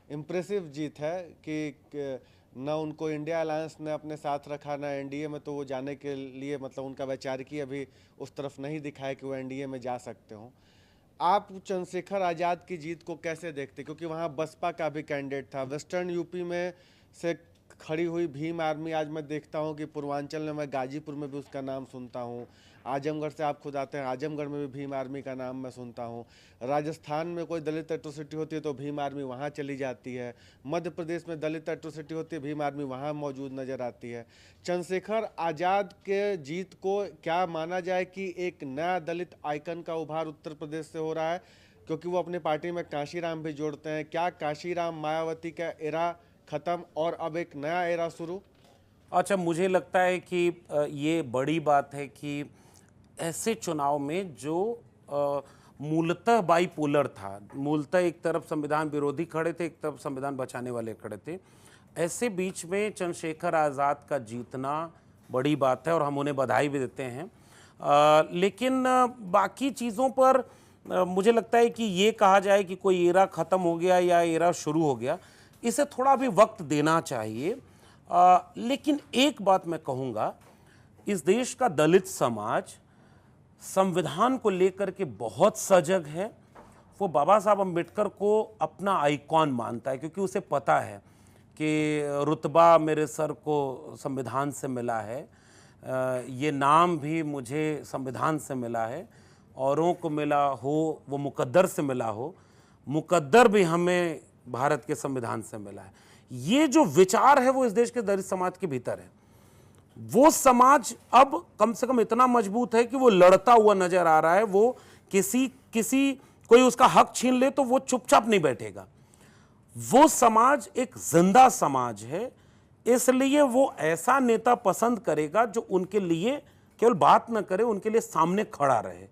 इम्प्रेसिव जीत है कि न उनको इंडिया अलायंस ने अपने साथ रखा, ना एनडीए में, तो वो जाने के लिए मतलब उनका वैचारिकी अभी उस तरफ नहीं दिखा है कि वो एनडीए में जा सकते हों। आप चंद्रशेखर आज़ाद की जीत को कैसे देखते, क्योंकि वहाँ बसपा का भी कैंडिडेट था। वेस्टर्न यूपी में से खड़ी हुई भीम आर्मी, आज मैं देखता हूँ कि पूर्वांचल में, मैं गाजीपुर में भी उसका नाम सुनता हूँ, आजमगढ़ से आप खुद आते हैं, आजमगढ़ में भी भीम आर्मी का नाम मैं सुनता हूँ। राजस्थान में कोई दलित एट्रोसिटी होती है तो भीम आर्मी वहाँ चली जाती है। मध्य प्रदेश में दलित एट्रोसिटी होती है, भीम आर्मी वहाँ मौजूद नज़र आती है। चंद्रशेखर आज़ाद के जीत को क्या माना जाए कि एक नया दलित आइकन का उभार उत्तर प्रदेश से हो रहा है, क्योंकि वो अपनी पार्टी में काशीराम भी जोड़ते हैं। क्या काशीराम मायावती का एरा ख़त्म और अब एक नया एरा शुरू? अच्छा, मुझे लगता है कि ये बड़ी बात है कि ऐसे चुनाव में जो मूलतः बाइपोलर था, मूलतः एक तरफ संविधान विरोधी खड़े थे, एक तरफ संविधान बचाने वाले खड़े थे, ऐसे बीच में चंद्रशेखर आज़ाद का जीतना बड़ी बात है और हम उन्हें बधाई भी देते हैं। लेकिन बाकी चीज़ों पर मुझे लगता है कि ये कहा जाए कि कोई एरा ख़त्म हो गया या एरा शुरू हो गया, इसे थोड़ा भी वक्त देना चाहिए। लेकिन एक बात मैं कहूँगा, इस देश का दलित समाज संविधान को लेकर के बहुत सजग है। वो बाबा साहब अम्बेडकर को अपना आइकॉन मानता है, क्योंकि उसे पता है कि रुतबा मेरे सर को संविधान से मिला है, ये नाम भी मुझे संविधान से मिला है, औरों को मिला हो वो मुकद्दर से मिला हो, मुकद्दर भी हमें भारत के संविधान से मिला है। ये जो विचार है वो इस देश के दलित समाज के भीतर है। वो समाज अब कम से कम इतना मजबूत है कि वो लड़ता हुआ नजर आ रहा है। वो किसी कोई उसका हक छीन ले तो वो चुपचाप नहीं बैठेगा। वो समाज एक जिंदा समाज है, इसलिए वो ऐसा नेता पसंद करेगा जो उनके लिए केवल बात न करे, उनके लिए सामने खड़ा रहे।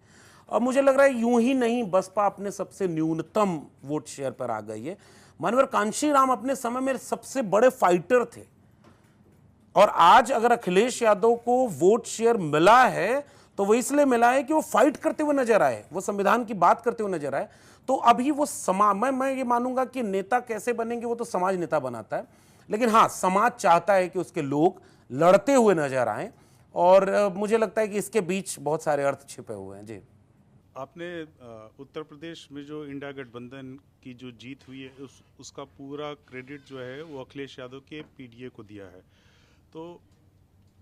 और मुझे लग रहा है यूं ही नहीं, बसपा अपने सबसे न्यूनतम वोट शेयर पर आ गई है। मानवर कांशीराम अपने समय में सबसे बड़े फाइटर थे, और आज अगर अखिलेश यादव को वोट शेयर मिला है तो वो इसलिए मिला है कि वो फाइट करते हुए नजर आए, वो संविधान की बात करते हुए नजर आए। तो अभी वो मैं ये मानूंगा कि नेता कैसे बनेंगे वो तो समाज नेता बनाता है, लेकिन हाँ, समाज चाहता है कि उसके लोग लड़ते हुए नजर आए, और मुझे लगता है कि इसके बीच बहुत सारे अर्थ छिपे हुए हैं। जी, आपने उत्तर प्रदेश में जो इंडिया गठबंधन की जो जीत हुई है उसका पूरा क्रेडिट जो है वो अखिलेश यादव के पीडीए को दिया है। तो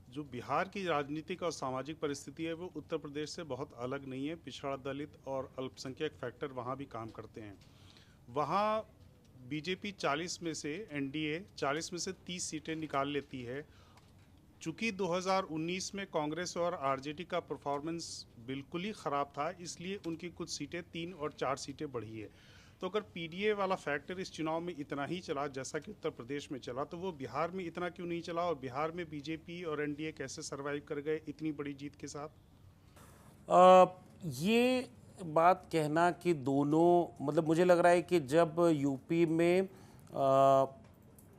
जो बिहार की राजनीतिक और सामाजिक परिस्थिति है वो उत्तर प्रदेश से बहुत अलग नहीं है। पिछड़ा दलित और अल्पसंख्यक फैक्टर वहाँ भी काम करते हैं। वहाँ बीजेपी 40 में से, एनडीए 40 में से 30 सीटें निकाल लेती है। चूँकि 2019 में कांग्रेस और आरजेडी का परफॉर्मेंस बिल्कुल ही ख़राब था, इसलिए उनकी कुछ सीटें 3 और 4 सीटें बढ़ी है। तो अगर पीडीए वाला फैक्टर इस चुनाव में इतना ही चला जैसा कि उत्तर प्रदेश में चला, तो वो बिहार में इतना क्यों नहीं चला, और बिहार में बीजेपी और एनडीए कैसे सरवाइव कर गए इतनी बड़ी जीत के साथ? ये बात कहना कि दोनों, मतलब मुझे लग रहा है कि जब यूपी में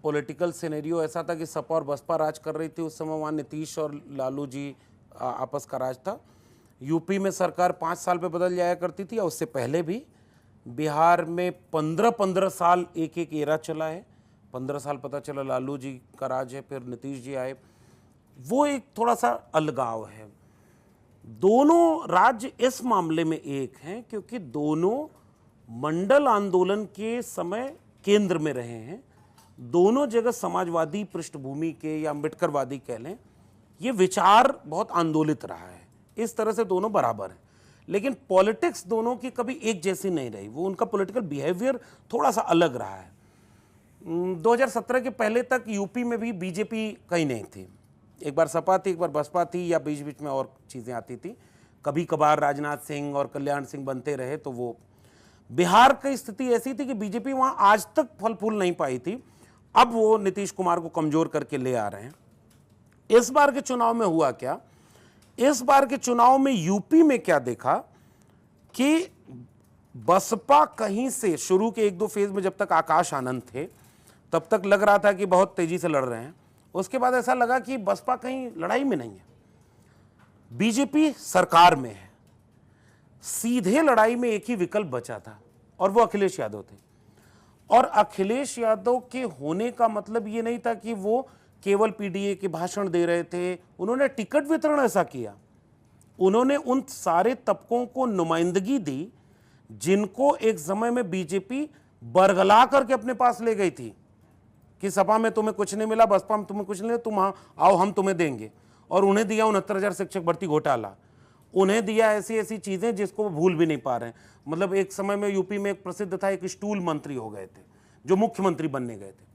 पॉलिटिकल सिनेरियो ऐसा था कि सपा और बसपा राज कर रही थी, उस समय वहाँ नीतीश और लालू जी आपस का राज था। यूपी में सरकार 5 साल पे बदल जाया करती थी, और उससे पहले भी बिहार में 15-15 साल एक एरा चला है। 15 साल पता चला लालू जी का राज है, फिर नीतीश जी आए, वो एक थोड़ा सा अलगाव है। दोनों राज्य इस मामले में एक हैं क्योंकि दोनों मंडल आंदोलन के समय केंद्र में रहे हैं। दोनों जगह समाजवादी पृष्ठभूमि के या अम्बेडकरवादी कह लें, ये विचार बहुत आंदोलित रहा है। इस तरह से दोनों बराबर हैं, लेकिन पॉलिटिक्स दोनों की कभी एक जैसी नहीं रही। वो उनका पॉलिटिकल बिहेवियर थोड़ा सा अलग रहा है। 2017 के पहले तक यूपी में भी बीजेपी कहीं नहीं थी। एक बार सपा थी, एक बार बसपा थी, या बीच बीच में और चीज़ें आती थी। कभी कभार राजनाथ सिंह और कल्याण सिंह बनते रहे। तो वो बिहार की स्थिति ऐसी थी कि बीजेपी वहाँ आज तक फल फूल नहीं पाई थी। अब वो नीतीश कुमार को कमज़ोर करके ले आ रहे हैं। इस बार के चुनाव में हुआ क्या? इस बार के चुनाव में यूपी में क्या देखा कि बसपा कहीं से शुरू के 1-2 फेज में, जब तक आकाश आनंद थे तब तक लग रहा था कि बहुत तेजी से लड़ रहे हैं। उसके बाद ऐसा लगा कि बसपा कहीं लड़ाई में नहीं है, बीजेपी सरकार में है। सीधे लड़ाई में एक ही विकल्प बचा था और वो अखिलेश यादव थे। और अखिलेश यादव के होने का मतलब ये नहीं था कि वो केवल पीडीए के भाषण दे रहे थे। उन्होंने टिकट वितरण ऐसा किया, उन्होंने उन सारे तबकों को नुमाइंदगी दी जिनको एक समय में बीजेपी बरगला करके अपने पास ले गई थी कि सपा में तुम्हें कुछ नहीं मिला, बसपा में तुम्हें कुछ नहीं मिला, तुम आओ हम तुम्हें देंगे। और उन्हें दिया 69,000 शिक्षक भर्ती घोटाला, उन्हें दिया ऐसी ऐसी चीजें जिसको वो भूल भी नहीं पा रहे हैं। मतलब एक समय में यूपी में एक प्रसिद्ध था, एक स्टूल मंत्री हो गए थे जो मुख्यमंत्री बनने गए थे।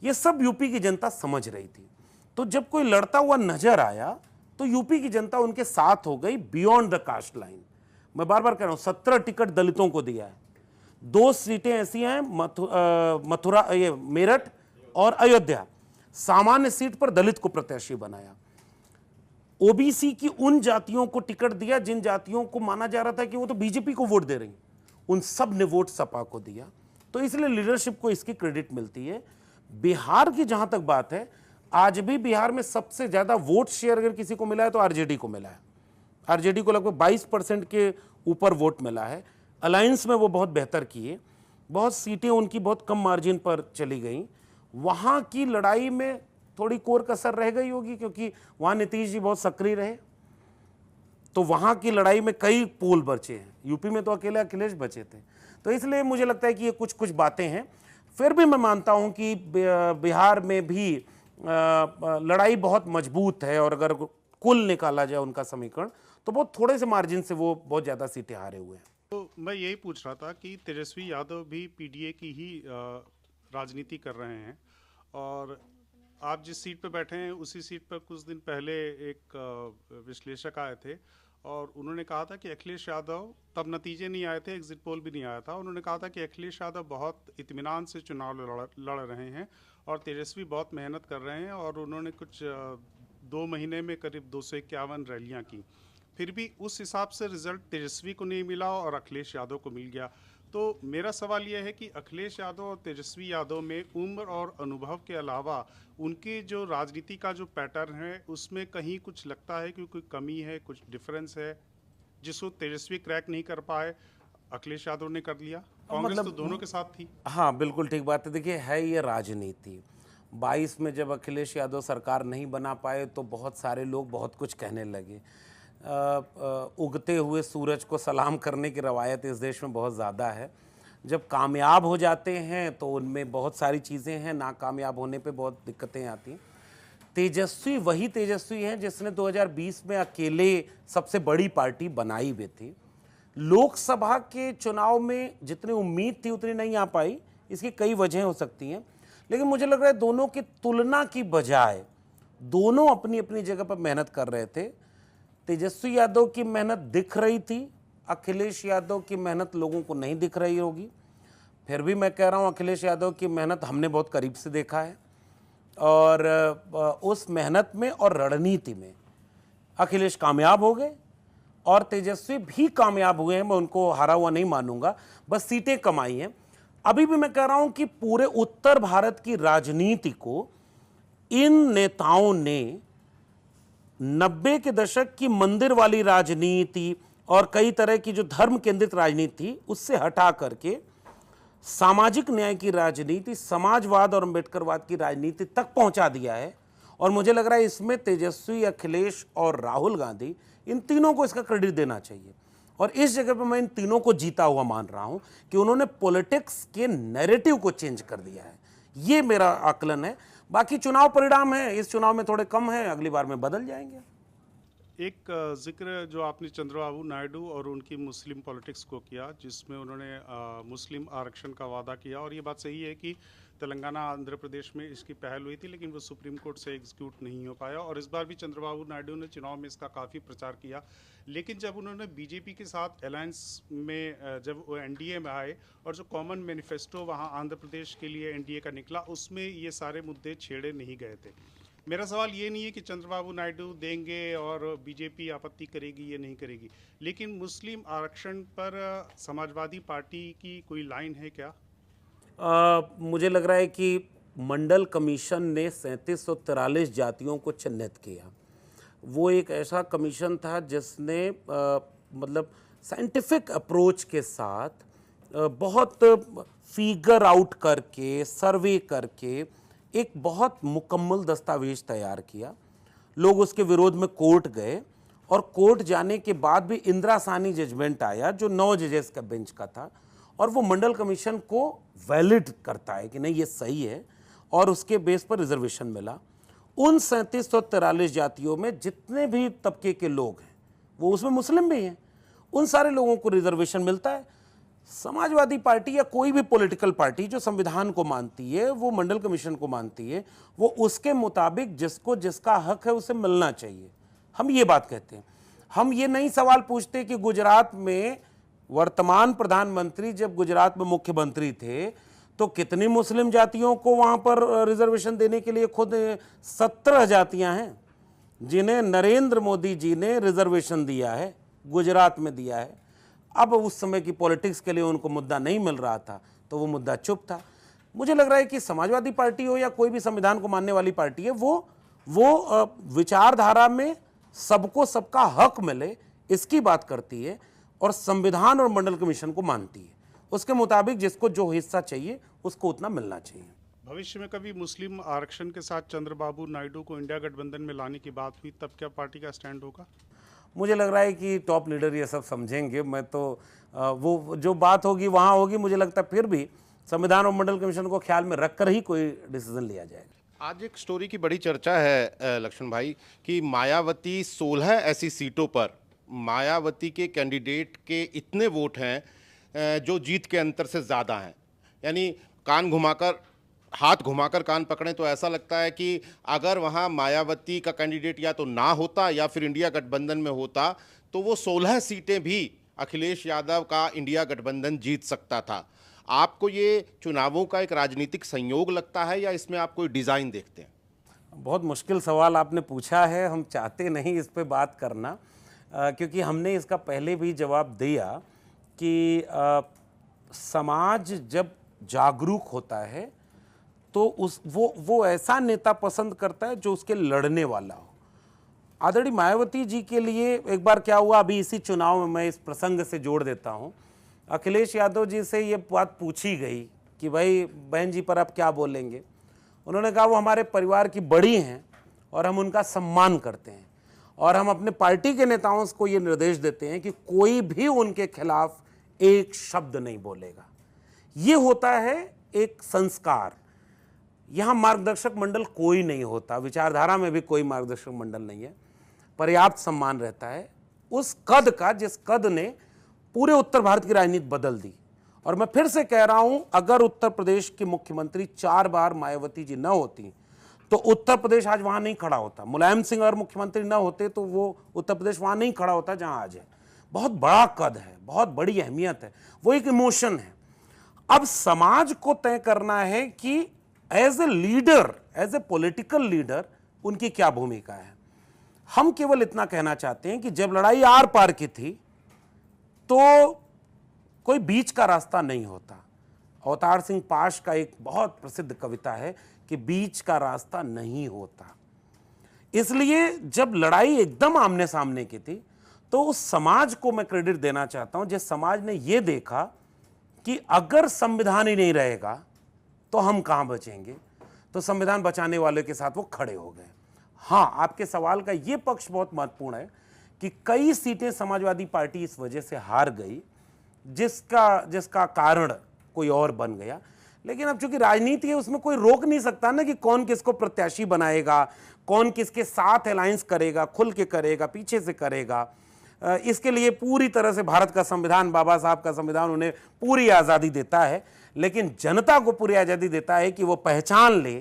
ये सब यूपी की जनता समझ रही थी। तो जब कोई लड़ता हुआ नजर आया तो यूपी की जनता उनके साथ हो गई, बियॉन्ड द कास्ट लाइन। मैं बार बार कह रहा हूं, 17 टिकट दलितों को दिया है। 2 सीटें ऐसी हैं, मथुरा, ये मेरठ और अयोध्या, सामान्य सीट पर दलित को प्रत्याशी बनाया। ओबीसी की उन जातियों को टिकट दिया जिन जातियों को माना जा रहा था कि वो तो बीजेपी को वोट दे रही, उन सब ने वोट सपा को दिया। तो इसलिए लीडरशिप को इसकी क्रेडिट मिलती है। बिहार की जहां तक बात है, आज भी बिहार में सबसे ज्यादा वोट शेयर अगर किसी को मिला है तो आरजेडी को मिला है। आरजेडी को लगभग 22% के ऊपर वोट मिला है। अलायंस में वो बहुत बेहतर किए, बहुत सीटें उनकी बहुत कम मार्जिन पर चली गई। वहां की लड़ाई में थोड़ी कोर कसर रह गई होगी क्योंकि वहां नीतीश जी बहुत सक्रिय रहे, तो वहां की लड़ाई में कई पोल बचे हैं। यूपी में तो अकेले अखिलेश बचे थे। तो इसलिए मुझे लगता है कि ये कुछ कुछ बातें हैं। फिर भी मैं मानता हूं कि बिहार में भी लड़ाई बहुत मजबूत है, और अगर कुल निकाला जाए उनका समीकरण तो बहुत थोड़े से मार्जिन से वो बहुत ज़्यादा सीटें हारे हुए हैं। तो मैं यही पूछ रहा था कि तेजस्वी यादव भी पीडीए की ही राजनीति कर रहे हैं, और आप जिस सीट पर बैठे हैं उसी सीट पर कुछ दिन पहले एक विश्लेषक आए थे और उन्होंने कहा था कि अखिलेश यादव, तब नतीजे नहीं आए थे, एग्जिट पोल भी नहीं आया था, उन्होंने कहा था कि अखिलेश यादव बहुत इत्मीनान से चुनाव लड़ रहे हैं और तेजस्वी बहुत मेहनत कर रहे हैं। और उन्होंने कुछ 2 महीने में करीब 251 रैलियां की, फिर भी उस हिसाब से रिजल्ट तेजस्वी को नहीं मिला और अखिलेश यादव को मिल गया। तो मेरा सवाल यह है कि अखिलेश यादव और तेजस्वी यादव में उम्र और अनुभव के अलावा उनके जो राजनीति का जो पैटर्न है उसमें कहीं कुछ लगता है कि कोई कमी है, कुछ डिफरेंस है जिसको तेजस्वी क्रैक नहीं कर पाए, अखिलेश यादव ने कर लिया? कांग्रेस तो दोनों के साथ थी। हाँ, बिल्कुल ठीक बात है। देखिए, है ये राजनीति। 22 में जब अखिलेश यादव सरकार नहीं बना पाए तो बहुत सारे लोग बहुत कुछ कहने लगे। उगते हुए सूरज को सलाम करने की रवायत इस देश में बहुत ज़्यादा है। जब कामयाब हो जाते हैं तो उनमें बहुत सारी चीज़ें हैं, नाकामयाब होने पे बहुत दिक्कतें आती हैं। तेजस्वी वही तेजस्वी हैं जिसने 2020 में अकेले सबसे बड़ी पार्टी बनाई हुई थी। लोकसभा के चुनाव में जितनी उम्मीद थी उतनी नहीं आ पाई, इसकी कई वजहें हो सकती हैं, लेकिन मुझे लग रहा है दोनों की तुलना की बजाय दोनों अपनी अपनी जगह पर मेहनत कर रहे थे। तेजस्वी यादव की मेहनत दिख रही थी, अखिलेश यादव की मेहनत लोगों को नहीं दिख रही होगी। फिर भी मैं कह रहा हूँ, अखिलेश यादव की मेहनत हमने बहुत करीब से देखा है, और उस मेहनत में और रणनीति में अखिलेश कामयाब हो गए और तेजस्वी भी कामयाब हुए हैं। मैं उनको हारा हुआ नहीं मानूंगा, बस सीटें कमाई हैं। अभी भी मैं कह रहा हूं कि पूरे उत्तर भारत की राजनीति को इन नेताओं ने 90 के दशक की मंदिर वाली राजनीति और कई तरह की जो धर्म केंद्रित राजनीति थी उससे हटा करके सामाजिक न्याय की राजनीति, समाजवाद और अम्बेडकरवाद की राजनीति तक पहुंचा दिया है। और मुझे लग रहा है इसमें तेजस्वी, अखिलेश और राहुल गांधी, इन तीनों को इसका क्रेडिट देना चाहिए। और इस जगह पर मैं इन तीनों को जीता हुआ मान रहा हूं कि उन्होंने पॉलिटिक्स के नैरेटिव को चेंज कर दिया है। ये मेरा आकलन है। बाकी चुनाव परिणाम है, इस चुनाव में थोड़े कम है, अगली बार में बदल जाएंगे। एक जिक्र जो आपने चंद्रबाबू नायडू और उनकी मुस्लिम पॉलिटिक्स को किया, जिसमें उन्होंने मुस्लिम आरक्षण का वादा किया, और ये बात सही है कि तेलंगाना, आंध्र प्रदेश में इसकी पहल हुई थी, लेकिन वो सुप्रीम कोर्ट से एग्जीक्यूट नहीं हो पाया। और इस बार भी चंद्रबाबू नायडू ने चुनाव में इसका काफ़ी प्रचार किया, लेकिन जब उन्होंने बीजेपी के साथ अलायंस में, जब वो एनडीए में आए और जो कॉमन मैनिफेस्टो वहाँ आंध्र प्रदेश के लिए एनडीए का निकला, उसमें ये सारे मुद्दे छेड़े नहीं गए थे। मेरा सवाल ये नहीं है कि चंद्रबाबू नायडू देंगे और बीजेपी आपत्ति करेगी, ये नहीं करेगी, लेकिन मुस्लिम आरक्षण पर समाजवादी पार्टी की कोई लाइन है क्या? मुझे लग रहा है कि मंडल कमीशन ने 3743 जातियों को चिन्हित किया। वो एक ऐसा कमीशन था जिसने मतलब साइंटिफिक अप्रोच के साथ बहुत फिगर आउट करके, सर्वे करके एक बहुत मुकम्मल दस्तावेज तैयार किया। लोग उसके विरोध में कोर्ट गए और कोर्ट जाने के बाद भी इंदिरा साहनी जजमेंट आया जो 9 जजेस का बेंच का था, और वो मंडल कमीशन को वैलिड करता है कि नहीं ये सही है, और उसके बेस पर रिजर्वेशन मिला। उन 3743 जातियों में जितने भी तबके के लोग हैं, वो उसमें मुस्लिम भी हैं, उन सारे लोगों को रिजर्वेशन मिलता है। समाजवादी पार्टी या कोई भी पॉलिटिकल पार्टी जो संविधान को मानती है, वो मंडल कमीशन को मानती है, वो उसके मुताबिक जिसको जिसका हक है उसे मिलना चाहिए। हम ये बात कहते हैं। हम ये नहीं सवाल पूछते कि गुजरात में वर्तमान प्रधानमंत्री जब गुजरात में मुख्यमंत्री थे तो कितनी मुस्लिम जातियों को वहां पर रिजर्वेशन देने के लिए खुद 17 जातियां हैं जिन्हें नरेंद्र मोदी जी ने रिजर्वेशन दिया है, गुजरात में दिया है। अब उस समय की पॉलिटिक्स के लिए उनको मुद्दा नहीं मिल रहा था तो वो मुद्दा चुप था। मुझे लग रहा है कि समाजवादी पार्टी हो या कोई भी संविधान को मानने वाली पार्टी है, वो विचारधारा में सबको सबका हक मिले इसकी बात करती है और संविधान और मंडल कमीशन को मानती है। उसके मुताबिक जिसको जो हिस्सा चाहिए उसको उतना मिलना चाहिए। भविष्य में कभी मुस्लिम आरक्षण के साथ चंद्रबाबू नायडू को इंडिया गठबंधन में लाने की बात हुई, तब क्या पार्टी का स्टैंड होगा? मुझे लग रहा है कि टॉप लीडर ये सब समझेंगे। मैं तो वो जो बात होगी वहाँ होगी। मुझे लगता है फिर भी संविधान और मंडल कमीशन को ख्याल में रखकर ही कोई डिसीजन लिया जाएगा। आज एक स्टोरी की बड़ी चर्चा है लक्ष्मण भाई कि मायावती 16 ऐसी सीटों पर मायावती के कैंडिडेट के इतने वोट हैं जो जीत के अंतर से ज़्यादा हैं। यानी हाथ घुमाकर कान पकड़ें तो ऐसा लगता है कि अगर वहाँ मायावती का कैंडिडेट या तो ना होता या फिर इंडिया गठबंधन में होता तो वो 16 सीटें भी अखिलेश यादव का इंडिया गठबंधन जीत सकता था। आपको ये चुनावों का एक राजनीतिक संयोग लगता है या इसमें आप कोई डिज़ाइन देखते हैं? बहुत मुश्किल सवाल आपने पूछा है। हम चाहते नहीं इस पे बात करना, क्योंकि हमने इसका पहले भी जवाब दिया कि समाज जब जागरूक होता है तो वो ऐसा नेता पसंद करता है जो उसके लड़ने वाला हो। आदरणीय मायावती जी के लिए एक बार क्या हुआ, अभी इसी चुनाव में मैं इस प्रसंग से जोड़ देता हूं। अखिलेश यादव जी से ये बात पूछी गई कि भाई बहन जी पर आप क्या बोलेंगे। उन्होंने कहा वो हमारे परिवार की बड़ी हैं और हम उनका सम्मान करते हैं और हम अपने पार्टी के नेताओं को ये निर्देश देते हैं कि कोई भी उनके खिलाफ एक शब्द नहीं बोलेगा। ये होता है एक संस्कार। यहाँ मार्गदर्शक मंडल कोई नहीं होता, विचारधारा में भी कोई मार्गदर्शक मंडल नहीं है। पर्याप्त सम्मान रहता है उस कद का जिस कद ने पूरे उत्तर भारत की राजनीति बदल दी। और मैं फिर से कह रहा हूं, अगर उत्तर प्रदेश की मुख्यमंत्री 4 बार मायावती जी न होती तो उत्तर प्रदेश आज वहां नहीं खड़ा होता। मुलायम सिंह अगर मुख्यमंत्री न होते तो वो उत्तर प्रदेश वहां नहीं खड़ा होता जहां आज है। बहुत बड़ा कद है, बहुत बड़ी अहमियत है, वो एक इमोशन है। अब समाज को तय करना है कि as a leader, as a political leader उनकी क्या भूमिका है। हम केवल इतना कहना चाहते हैं कि जब लड़ाई आर पार की थी तो कोई बीच का रास्ता नहीं होता। अवतार सिंह पाश का एक बहुत प्रसिद्ध कविता है कि बीच का रास्ता नहीं होता। इसलिए जब लड़ाई एकदम आमने सामने की थी तो उस समाज को मैं क्रेडिट देना चाहता हूं जिस समाज ने यह देखा कि अगर संविधान ही नहीं रहेगा तो हम कहां बचेंगे। तो संविधान बचाने वाले के साथ वो खड़े हो गए। हाँ, आपके सवाल का ये पक्ष बहुत महत्वपूर्ण है कि कई सीटें समाजवादी पार्टी इस वजह से हार गई जिसका कारण कोई और बन गया। लेकिन अब चूंकि राजनीति है, उसमें कोई रोक नहीं सकता ना कि कौन किसको प्रत्याशी बनाएगा, कौन किसके साथ अलायंस करेगा, खुल के करेगा, पीछे से करेगा। इसके लिए पूरी तरह से भारत का संविधान, बाबा साहब का संविधान उन्हें पूरी आज़ादी देता है, लेकिन जनता को पूरी आज़ादी देता है कि वो पहचान ले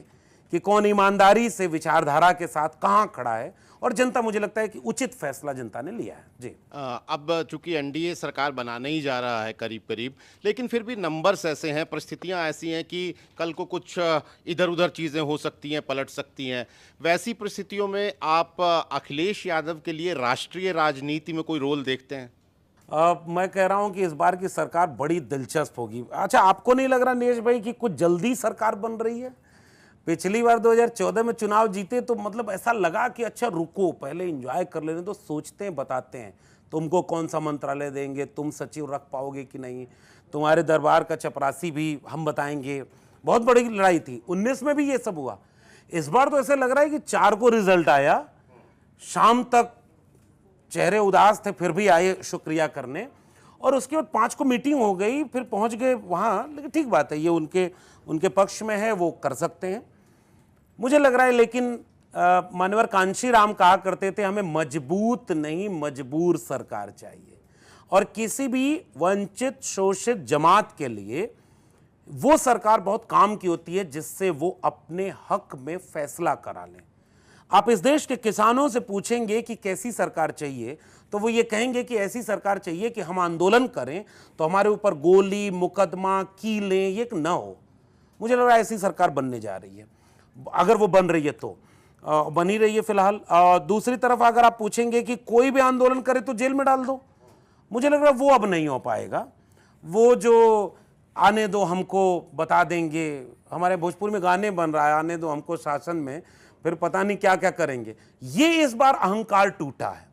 कि कौन ईमानदारी से विचारधारा के साथ कहाँ खड़ा है। और जनता, मुझे लगता है कि उचित फैसला जनता ने लिया है। जी, अब चूंकि एनडीए सरकार बनाने ही जा रहा है करीब करीब, लेकिन फिर भी नंबर्स ऐसे हैं, परिस्थितियां ऐसी हैं कि कल को कुछ इधर उधर चीज़ें हो सकती हैं, पलट सकती हैं। वैसी परिस्थितियों में आप अखिलेश यादव के लिए राष्ट्रीय राजनीति में कोई रोल देखते हैं? मैं कह रहा हूं कि इस बार की सरकार बड़ी दिलचस्प होगी। अच्छा, आपको नहीं लग रहा नीरज भाई कि कुछ जल्दी सरकार बन रही है? पिछली बार 2014 में चुनाव जीते तो मतलब ऐसा लगा कि अच्छा रुको, पहले एंजॉय कर लेने, तो सोचते हैं, बताते हैं तुमको कौन सा मंत्रालय देंगे, तुम सचिव रख पाओगे कि नहीं, तुम्हारे दरबार का चपरासी भी हम बताएंगे। बहुत बड़ी लड़ाई थी। 19 में भी ये सब हुआ। इस बार तो ऐसे लग रहा है कि 4 को रिजल्ट आया, शाम तक चेहरे उदास थे, फिर भी आए शुक्रिया करने, और उसके बाद 5 को मीटिंग हो गई, फिर पहुंच गए वहाँ। लेकिन ठीक बात है, ये उनके पक्ष में है, वो कर सकते हैं, मुझे लग रहा है। लेकिन मान्यवर कांशीराम कहा करते थे, हमें मजबूत नहीं मजबूर सरकार चाहिए। और किसी भी वंचित शोषित जमात के लिए वो सरकार बहुत काम की होती है जिससे वो अपने हक में फैसला करा लें। आप इस देश के किसानों से पूछेंगे कि कैसी सरकार चाहिए, तो वो ये कहेंगे कि ऐसी सरकार चाहिए कि हम आंदोलन करें तो हमारे ऊपर गोली, मुकदमा, कीलें ये न हो। मुझे लग रहा है ऐसी सरकार बनने जा रही है, अगर वो बन रही है तो बनी रही है फिलहाल। दूसरी तरफ अगर आप पूछेंगे कि कोई भी आंदोलन करे तो जेल में डाल दो, मुझे लग रहा है वो अब नहीं हो पाएगा। वो जो आने दो हमको बता देंगे, हमारे भोजपुर में गाने बन रहा है, आने दो हमको शासन में, फिर पता नहीं क्या क्या करेंगे। ये इस बार अहंकार टूटा है।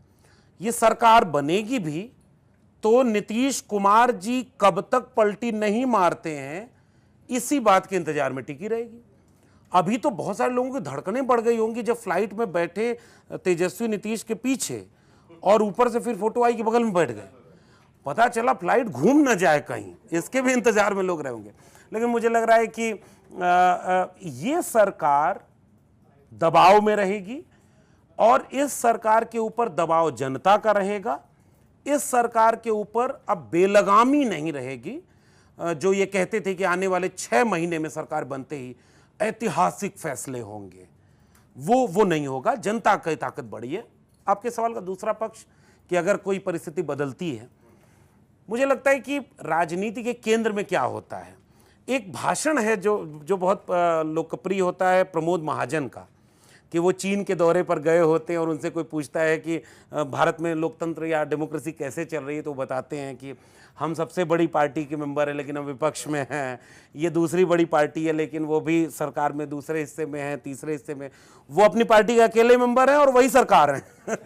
ये सरकार बनेगी भी तो नीतीश कुमार जी कब तक पलटी नहीं मारते हैं, इसी बात के इंतजार में टिकी रहेगी। अभी तो बहुत सारे लोगों की धड़कनें बढ़ गई होंगी जब फ्लाइट में बैठे तेजस्वी नीतीश के पीछे और ऊपर से फिर फोटो आई कि बगल में बैठ गए, पता चला फ्लाइट घूम न जाए कहीं, इसके भी इंतजार में लोग रहे होंगे। लेकिन मुझे लग रहा है कि ये सरकार दबाव में रहेगी और इस सरकार के ऊपर दबाव जनता का रहेगा। इस सरकार के ऊपर अब बेलगामी नहीं रहेगी। जो ये कहते थे कि आने वाले 6 महीने में सरकार बनते ही ऐतिहासिक फैसले होंगे, वो नहीं होगा। जनता की ताकत बढ़ी है। आपके सवाल का दूसरा पक्ष कि अगर कोई परिस्थिति बदलती है, मुझे लगता है कि राजनीति के केंद्र में क्या होता है। एक भाषण है जो बहुत लोकप्रिय होता है प्रमोद महाजन का, कि वो चीन के दौरे पर गए होते हैं और उनसे कोई पूछता है कि भारत में लोकतंत्र या डेमोक्रेसी कैसे चल रही है, तो वो बताते हैं कि हम सबसे बड़ी पार्टी के मेंबर हैं लेकिन हम विपक्ष में हैं, ये दूसरी बड़ी पार्टी है लेकिन वो भी सरकार में दूसरे हिस्से में है, तीसरे हिस्से में, वो अपनी पार्टी के अकेले मेंबर हैं और वही सरकार है।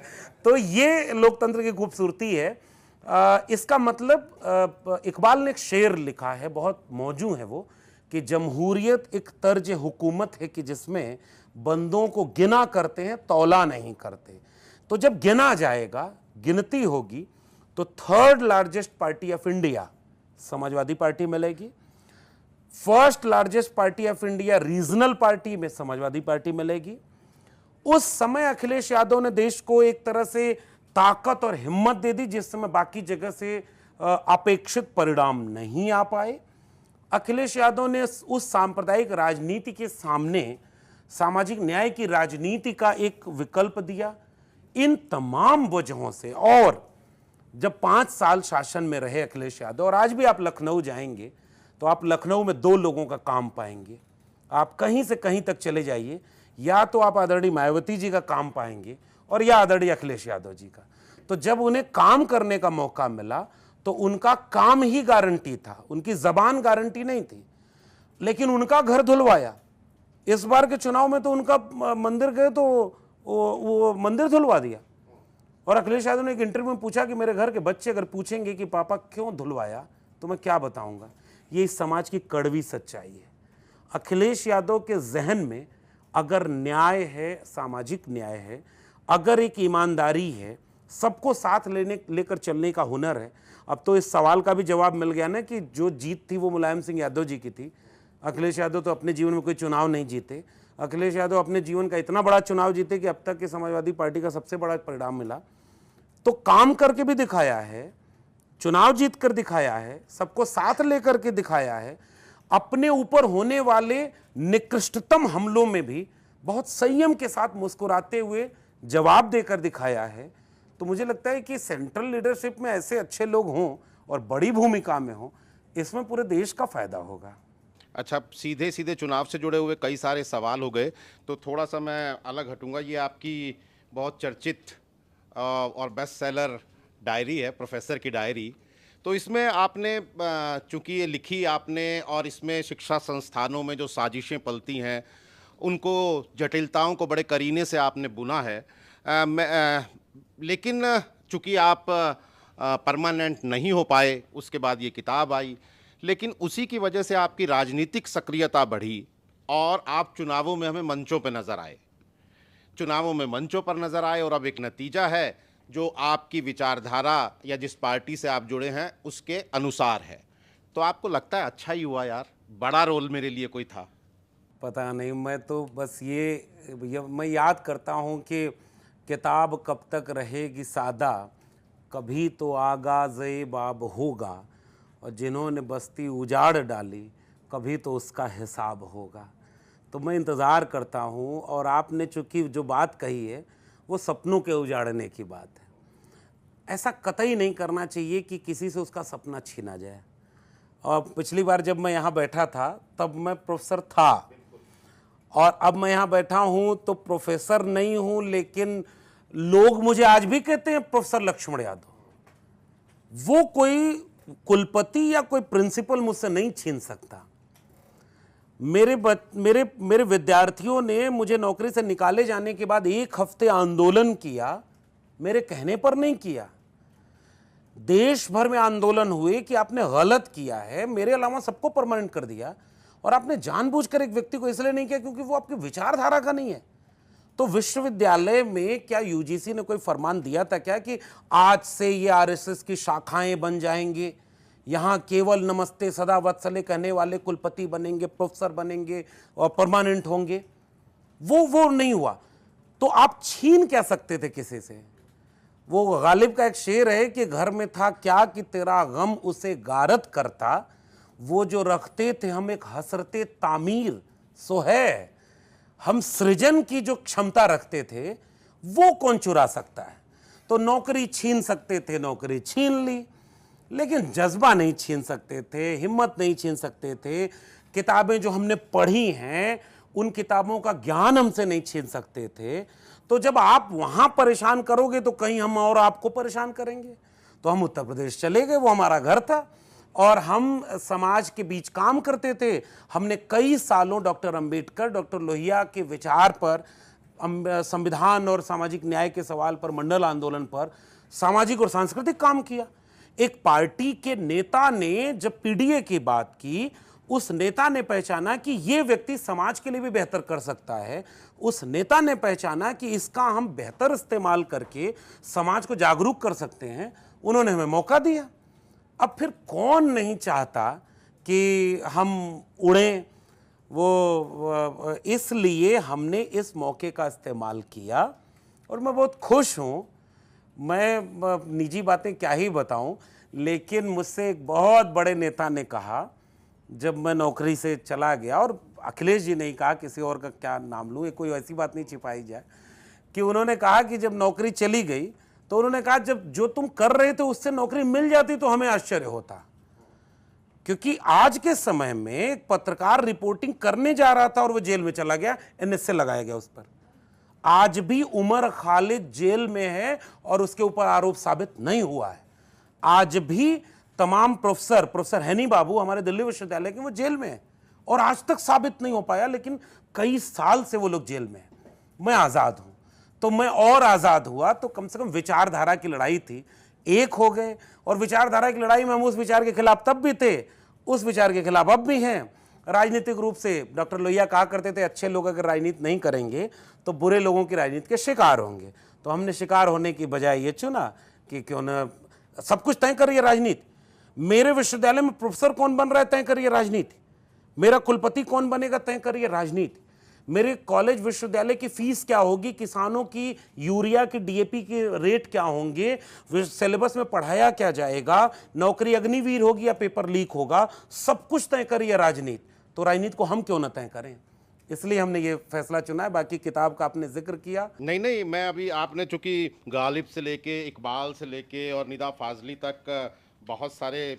तो ये लोकतंत्र की खूबसूरती है। इसका मतलब इकबाल ने एक शेर लिखा है, बहुत मौजू है वो, कि जमहूरियत एक तर्ज हुकूमत है कि जिसमें बंदों को गिना करते हैं, तौला नहीं करते। तो जब गिना जाएगा, गिनती होगी, तो 3rd largest party of India Samajwadi party मिलेगी, 1st largest party of India regional party में समाजवादी पार्टी मिलेगी। उस समय अखिलेश यादव ने देश को एक तरह से ताकत और हिम्मत दे दी जिस समय बाकी जगह से अपेक्षित परिणाम नहीं आ पाए। अखिलेश यादव ने उस सांप्रदायिक राजनीति के सामने सामाजिक न्याय की राजनीति का एक विकल्प दिया। इन तमाम वजहों से, और जब 5 साल शासन में रहे अखिलेश यादव, और आज भी आप लखनऊ जाएंगे तो आप लखनऊ में 2 लोगों का काम पाएंगे। आप कहीं से कहीं तक चले जाइए, या तो आप आदरणीय मायावती जी का काम पाएंगे और या आदरणीय अखिलेश यादव जी का। तो जब उन्हें काम करने का मौका मिला तो उनका काम ही गारंटी था, उनकी जबान गारंटी नहीं थी, लेकिन उनका घर धुलवाया। इस बार के चुनाव में तो उनका मंदिर गए तो वो मंदिर धुलवा दिया। और अखिलेश यादव ने एक इंटरव्यू में पूछा कि मेरे घर के बच्चे अगर पूछेंगे कि पापा क्यों धुलवाया तो मैं क्या बताऊंगा। ये इस समाज की कड़वी सच्चाई है। अखिलेश यादव के जहन में अगर न्याय है, सामाजिक न्याय है, अगर एक ईमानदारी है, सबको साथ लेकर चलने का हुनर है। अब तो इस सवाल का भी जवाब मिल गया ना कि जो जीत थी वो मुलायम सिंह यादव जी की थी। अखिलेश यादव तो अपने जीवन में कोई चुनाव नहीं जीते। अखिलेश यादव अपने जीवन का इतना बड़ा चुनाव जीते कि अब तक के समाजवादी पार्टी का सबसे बड़ा परिणाम मिला। तो काम करके भी दिखाया है, चुनाव जीत कर दिखाया है, सबको साथ लेकर के दिखाया है, अपने ऊपर होने वाले निकृष्टतम हमलों में भी बहुत संयम के साथ मुस्कुराते हुए जवाब देकर दिखाया है। तो मुझे लगता है कि सेंट्रल लीडरशिप में ऐसे अच्छे लोग हों और बड़ी भूमिका में हों, इसमें पूरे देश का फायदा होगा। अच्छा, सीधे सीधे चुनाव से जुड़े हुए कई सारे सवाल हो गए, तो थोड़ा सा मैं अलग हटूंगा। ये आपकी बहुत चर्चित और बेस्ट सेलर डायरी है, प्रोफेसर की डायरी। तो इसमें आपने चूंकि ये लिखी आपने और इसमें शिक्षा संस्थानों में जो साजिशें पलती हैं उनको, जटिलताओं को बड़े करीने से आपने बुना है। लेकिन चूंकि आप परमानेंट नहीं हो पाए, उसके बाद ये किताब आई, लेकिन उसी की वजह से आपकी राजनीतिक सक्रियता बढ़ी और आप चुनावों में हमें मंचों पर नज़र आए, चुनावों में मंचों पर नज़र आए, और अब एक नतीजा है जो आपकी विचारधारा या जिस पार्टी से आप जुड़े हैं उसके अनुसार है। तो आपको लगता है अच्छा ही हुआ यार, बड़ा रोल मेरे लिए कोई था? पता नहीं, मैं तो बस मैं याद करता हूँ कि किताब कब तक रहेगी सादा, कभी तो आगाज़े बाब होगा, और जिन्होंने बस्ती उजाड़ डाली कभी तो उसका हिसाब होगा। तो मैं इंतज़ार करता हूँ। और आपने चूँकि जो बात कही है वो सपनों के उजाड़ने की बात है। ऐसा कतई नहीं करना चाहिए कि किसी से उसका सपना छीना जाए। और पिछली बार जब मैं यहाँ बैठा था तब मैं प्रोफेसर था, और अब मैं यहाँ बैठा हूँ तो प्रोफेसर नहीं हूँ, लेकिन लोग मुझे आज भी कहते हैं प्रोफेसर लक्ष्मण यादव। वो कोई कुलपति या कोई प्रिंसिपल मुझसे नहीं छीन सकता। मेरे विद्यार्थियों ने मुझे नौकरी से निकाले जाने के बाद 1 हफ्ते आंदोलन किया, मेरे कहने पर नहीं किया। देश भर में आंदोलन हुए कि आपने गलत किया है, मेरे अलावा सबको परमानेंट कर दिया, और आपने जानबूझकर एक व्यक्ति को इसलिए नहीं किया क्योंकि वो आपकी विचारधारा का नहीं है। तो विश्वविद्यालय में क्या यूजीसी ने कोई फरमान दिया था क्या कि आज से ये आरएसएस की शाखाएं बन जाएंगे, यहाँ केवल नमस्ते सदा वत्सले कहने वाले कुलपति बनेंगे, प्रोफेसर बनेंगे और परमानेंट होंगे? वो नहीं हुआ। तो आप छीन क्या सकते थे किसी से? वो गालिब का एक शेर है कि घर में था क्या कि तेरा गम उसे गारत करता, वो जो रखते थे हम एक हसरते तामीर सो है। हम सृजन की जो क्षमता रखते थे वो कौन चुरा सकता है? तो नौकरी छीन सकते थे, नौकरी छीन ली, लेकिन जज्बा नहीं छीन सकते थे, हिम्मत नहीं छीन सकते थे। किताबें जो हमने पढ़ी हैं उन किताबों का ज्ञान हमसे नहीं छीन सकते थे। तो जब आप वहां परेशान करोगे तो कहीं हम और आपको परेशान करेंगे। तो हम उत्तर प्रदेश चले गए, वो हमारा घर था और हम समाज के बीच काम करते थे। हमने कई सालों डॉक्टर अंबेडकर, डॉक्टर लोहिया के विचार पर, संविधान और सामाजिक न्याय के सवाल पर, मंडल आंदोलन पर सामाजिक और सांस्कृतिक काम किया। एक पार्टी के नेता ने जब पीडीए की बात की, उस नेता ने पहचाना कि ये व्यक्ति समाज के लिए भी बेहतर कर सकता है। उस नेता ने पहचाना कि इसका हम बेहतर इस्तेमाल करके समाज को जागरूक कर सकते हैं। उन्होंने हमें मौका दिया। अब फिर कौन नहीं चाहता कि हम उड़ें? वो इसलिए हमने इस मौके का इस्तेमाल किया और मैं बहुत खुश हूँ। मैं निजी बातें क्या ही बताऊं, लेकिन मुझसे एक बहुत बड़े नेता ने कहा जब मैं नौकरी से चला गया, और अखिलेश जी ने ही कहा, किसी और का क्या नाम लूँ, कोई ऐसी बात नहीं छिपाई जाए, कि उन्होंने कहा कि जब नौकरी चली गई तो उन्होंने कहा जब जो तुम कर रहे थे उससे नौकरी मिल जाती तो हमें आश्चर्य होता। क्योंकि आज के समय में एक पत्रकार रिपोर्टिंग करने जा रहा था और वो जेल में चला गया, एनएसए लगाया गया उस पर। आज भी उमर खालिद जेल में है और उसके ऊपर आरोप साबित नहीं हुआ है। आज भी तमाम प्रोफेसर हैनी बाबू हमारे दिल्ली विश्वविद्यालय के, वो जेल में है और आज तक साबित नहीं हो पाया, लेकिन कई साल से वो लोग जेल में हैं। मैं आज़ाद हूं, तो मैं और आज़ाद हुआ। तो कम से कम विचारधारा की लड़ाई थी, एक हो गए। और विचारधारा की लड़ाई में हम उस विचार के खिलाफ तब भी थे, उस विचार के खिलाफ अब भी हैं। राजनीतिक रूप से डॉक्टर लोहिया कहा करते थे अच्छे लोग अगर राजनीति नहीं करेंगे तो बुरे लोगों की राजनीति के शिकार होंगे। तो हमने शिकार होने की बजाय ये चुना कि क्यों ना सब कुछ तय करिए राजनीति। मेरे विश्वविद्यालय में प्रोफेसर कौन बन रहा है तय करिए राजनीति, मेरा कुलपति कौन बनेगा तय करिए राजनीति, मेरे कॉलेज विश्वविद्यालय की फीस क्या होगी, किसानों की यूरिया की डीएपी के रेट क्या होंगे, सिलेबस में पढ़ाया क्या जाएगा, नौकरी अग्निवीर होगी या पेपर लीक होगा, सब कुछ तय करिए राजनीति। तो राजनीति को हम क्यों ना तय करें, इसलिए हमने ये फैसला चुना है। बाकी किताब का आपने जिक्र किया। नहीं, मैं अभी आपने चूंकि गालिब से लेके इकबाल से लेके और निदा फाजली तक बहुत सारे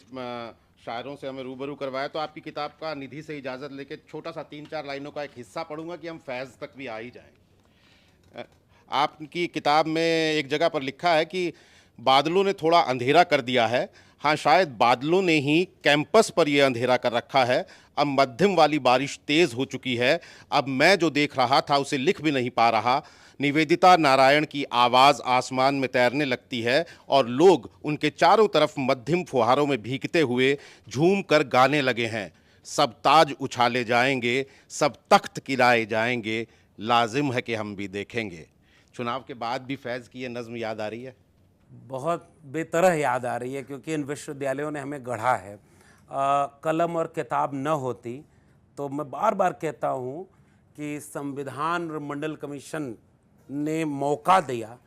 शायरों से हमें रूबरू करवाया, तो आपकी किताब का निधि से इजाज़त लेके छोटा सा 3-4 लाइनों का एक हिस्सा पढ़ूंगा कि हम फैज़ तक भी आ ही जाएं। आपकी किताब में एक जगह पर लिखा है कि बादलों ने थोड़ा अंधेरा कर दिया है। हाँ, शायद बादलों ने ही कैंपस पर यह अंधेरा कर रखा है। अब मध्यम वाली बारिश तेज़ हो चुकी है। अब मैं जो देख रहा था उसे लिख भी नहीं पा रहा। निवेदिता नारायण की आवाज़ आसमान में तैरने लगती है और लोग उनके चारों तरफ मध्यम फुहारों में भीगते हुए झूम कर गाने लगे हैं। सब ताज उछाले जाएंगे, सब तख्त किराए जाएंगे, लाजिम है कि हम भी देखेंगे। चुनाव के बाद भी फैज़ की ये नज़्म याद आ रही है? बहुत बेतरह याद आ रही है, क्योंकि इन विश्वविद्यालयों ने हमें गढ़ा है। कलम और किताब न होती तो मैं बार बार कहता हूँ कि संविधान और मंडल कमीशन ने मौका दिया,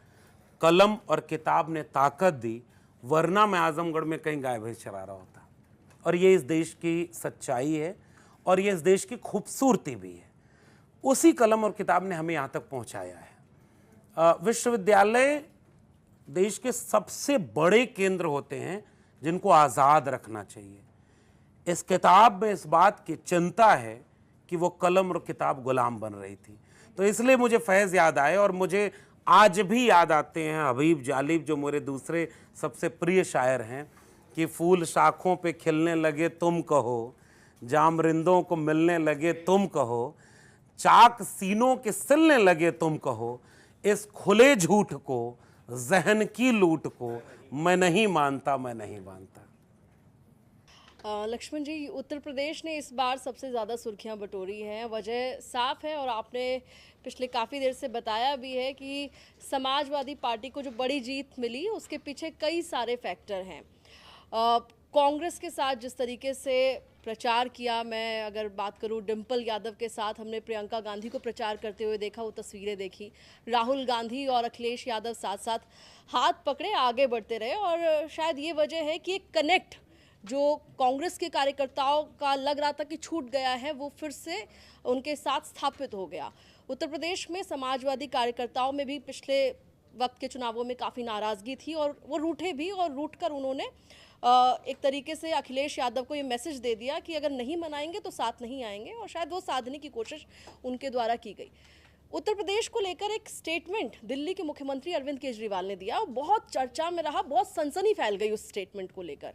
कलम और किताब ने ताकत दी, वरना मैं आजमगढ़ में कहीं गाय भैंस चरा रहा होता। और ये इस देश की सच्चाई है और ये इस देश की खूबसूरती भी है। उसी कलम और किताब ने हमें यहाँ तक पहुँचाया है। विश्वविद्यालय देश के सबसे बड़े केंद्र होते हैं जिनको आज़ाद रखना चाहिए। इस किताब में इस बात की चिंता है कि वो कलम और किताब गुलाम बन रही थी। तो इसलिए मुझे फैज़ याद आए, और मुझे आज भी याद आते हैं हबीब जालिब, जो मेरे दूसरे सबसे प्रिय शायर हैं, कि फूल शाखों पे खिलने लगे तुम कहो, जामरिंदों को मिलने लगे तुम कहो, चाक सीनों के सिलने लगे तुम कहो, इस खुले झूठ को, जहन की लूट को मैं नहीं मानता, मैं नहीं मानता। लक्ष्मण जी, उत्तर प्रदेश ने इस बार सबसे ज़्यादा सुर्खियां बटोरी हैं। वजह साफ है और आपने पिछले काफ़ी देर से बताया भी है कि समाजवादी पार्टी को जो बड़ी जीत मिली उसके पीछे कई सारे फैक्टर हैं। कांग्रेस के साथ जिस तरीके से प्रचार किया, मैं अगर बात करूं डिम्पल यादव के साथ हमने प्रियंका गांधी को प्रचार करते हुए देखा, वो तस्वीरें देखी, राहुल गांधी और अखिलेश यादव साथ साथ हाथ पकड़े आगे बढ़ते रहे, और शायद ये वजह है कि एक कनेक्ट जो कांग्रेस के कार्यकर्ताओं का लग रहा था कि छूट गया है, वो फिर से उनके साथ स्थापित हो गया। उत्तर प्रदेश में समाजवादी कार्यकर्ताओं में भी पिछले वक्त के चुनावों में काफ़ी नाराज़गी थी और वो रूठे भी, और रूठ कर उन्होंने एक तरीके से अखिलेश यादव को ये मैसेज दे दिया कि अगर नहीं मनाएंगे तो साथ नहीं आएंगे, और शायद वो साधने की कोशिश उनके द्वारा की गई। उत्तर प्रदेश को लेकर एक स्टेटमेंट दिल्ली के मुख्यमंत्री अरविंद केजरीवाल ने दिया, बहुत चर्चा में रहा, बहुत सनसनी फैल गई उस स्टेटमेंट को लेकर।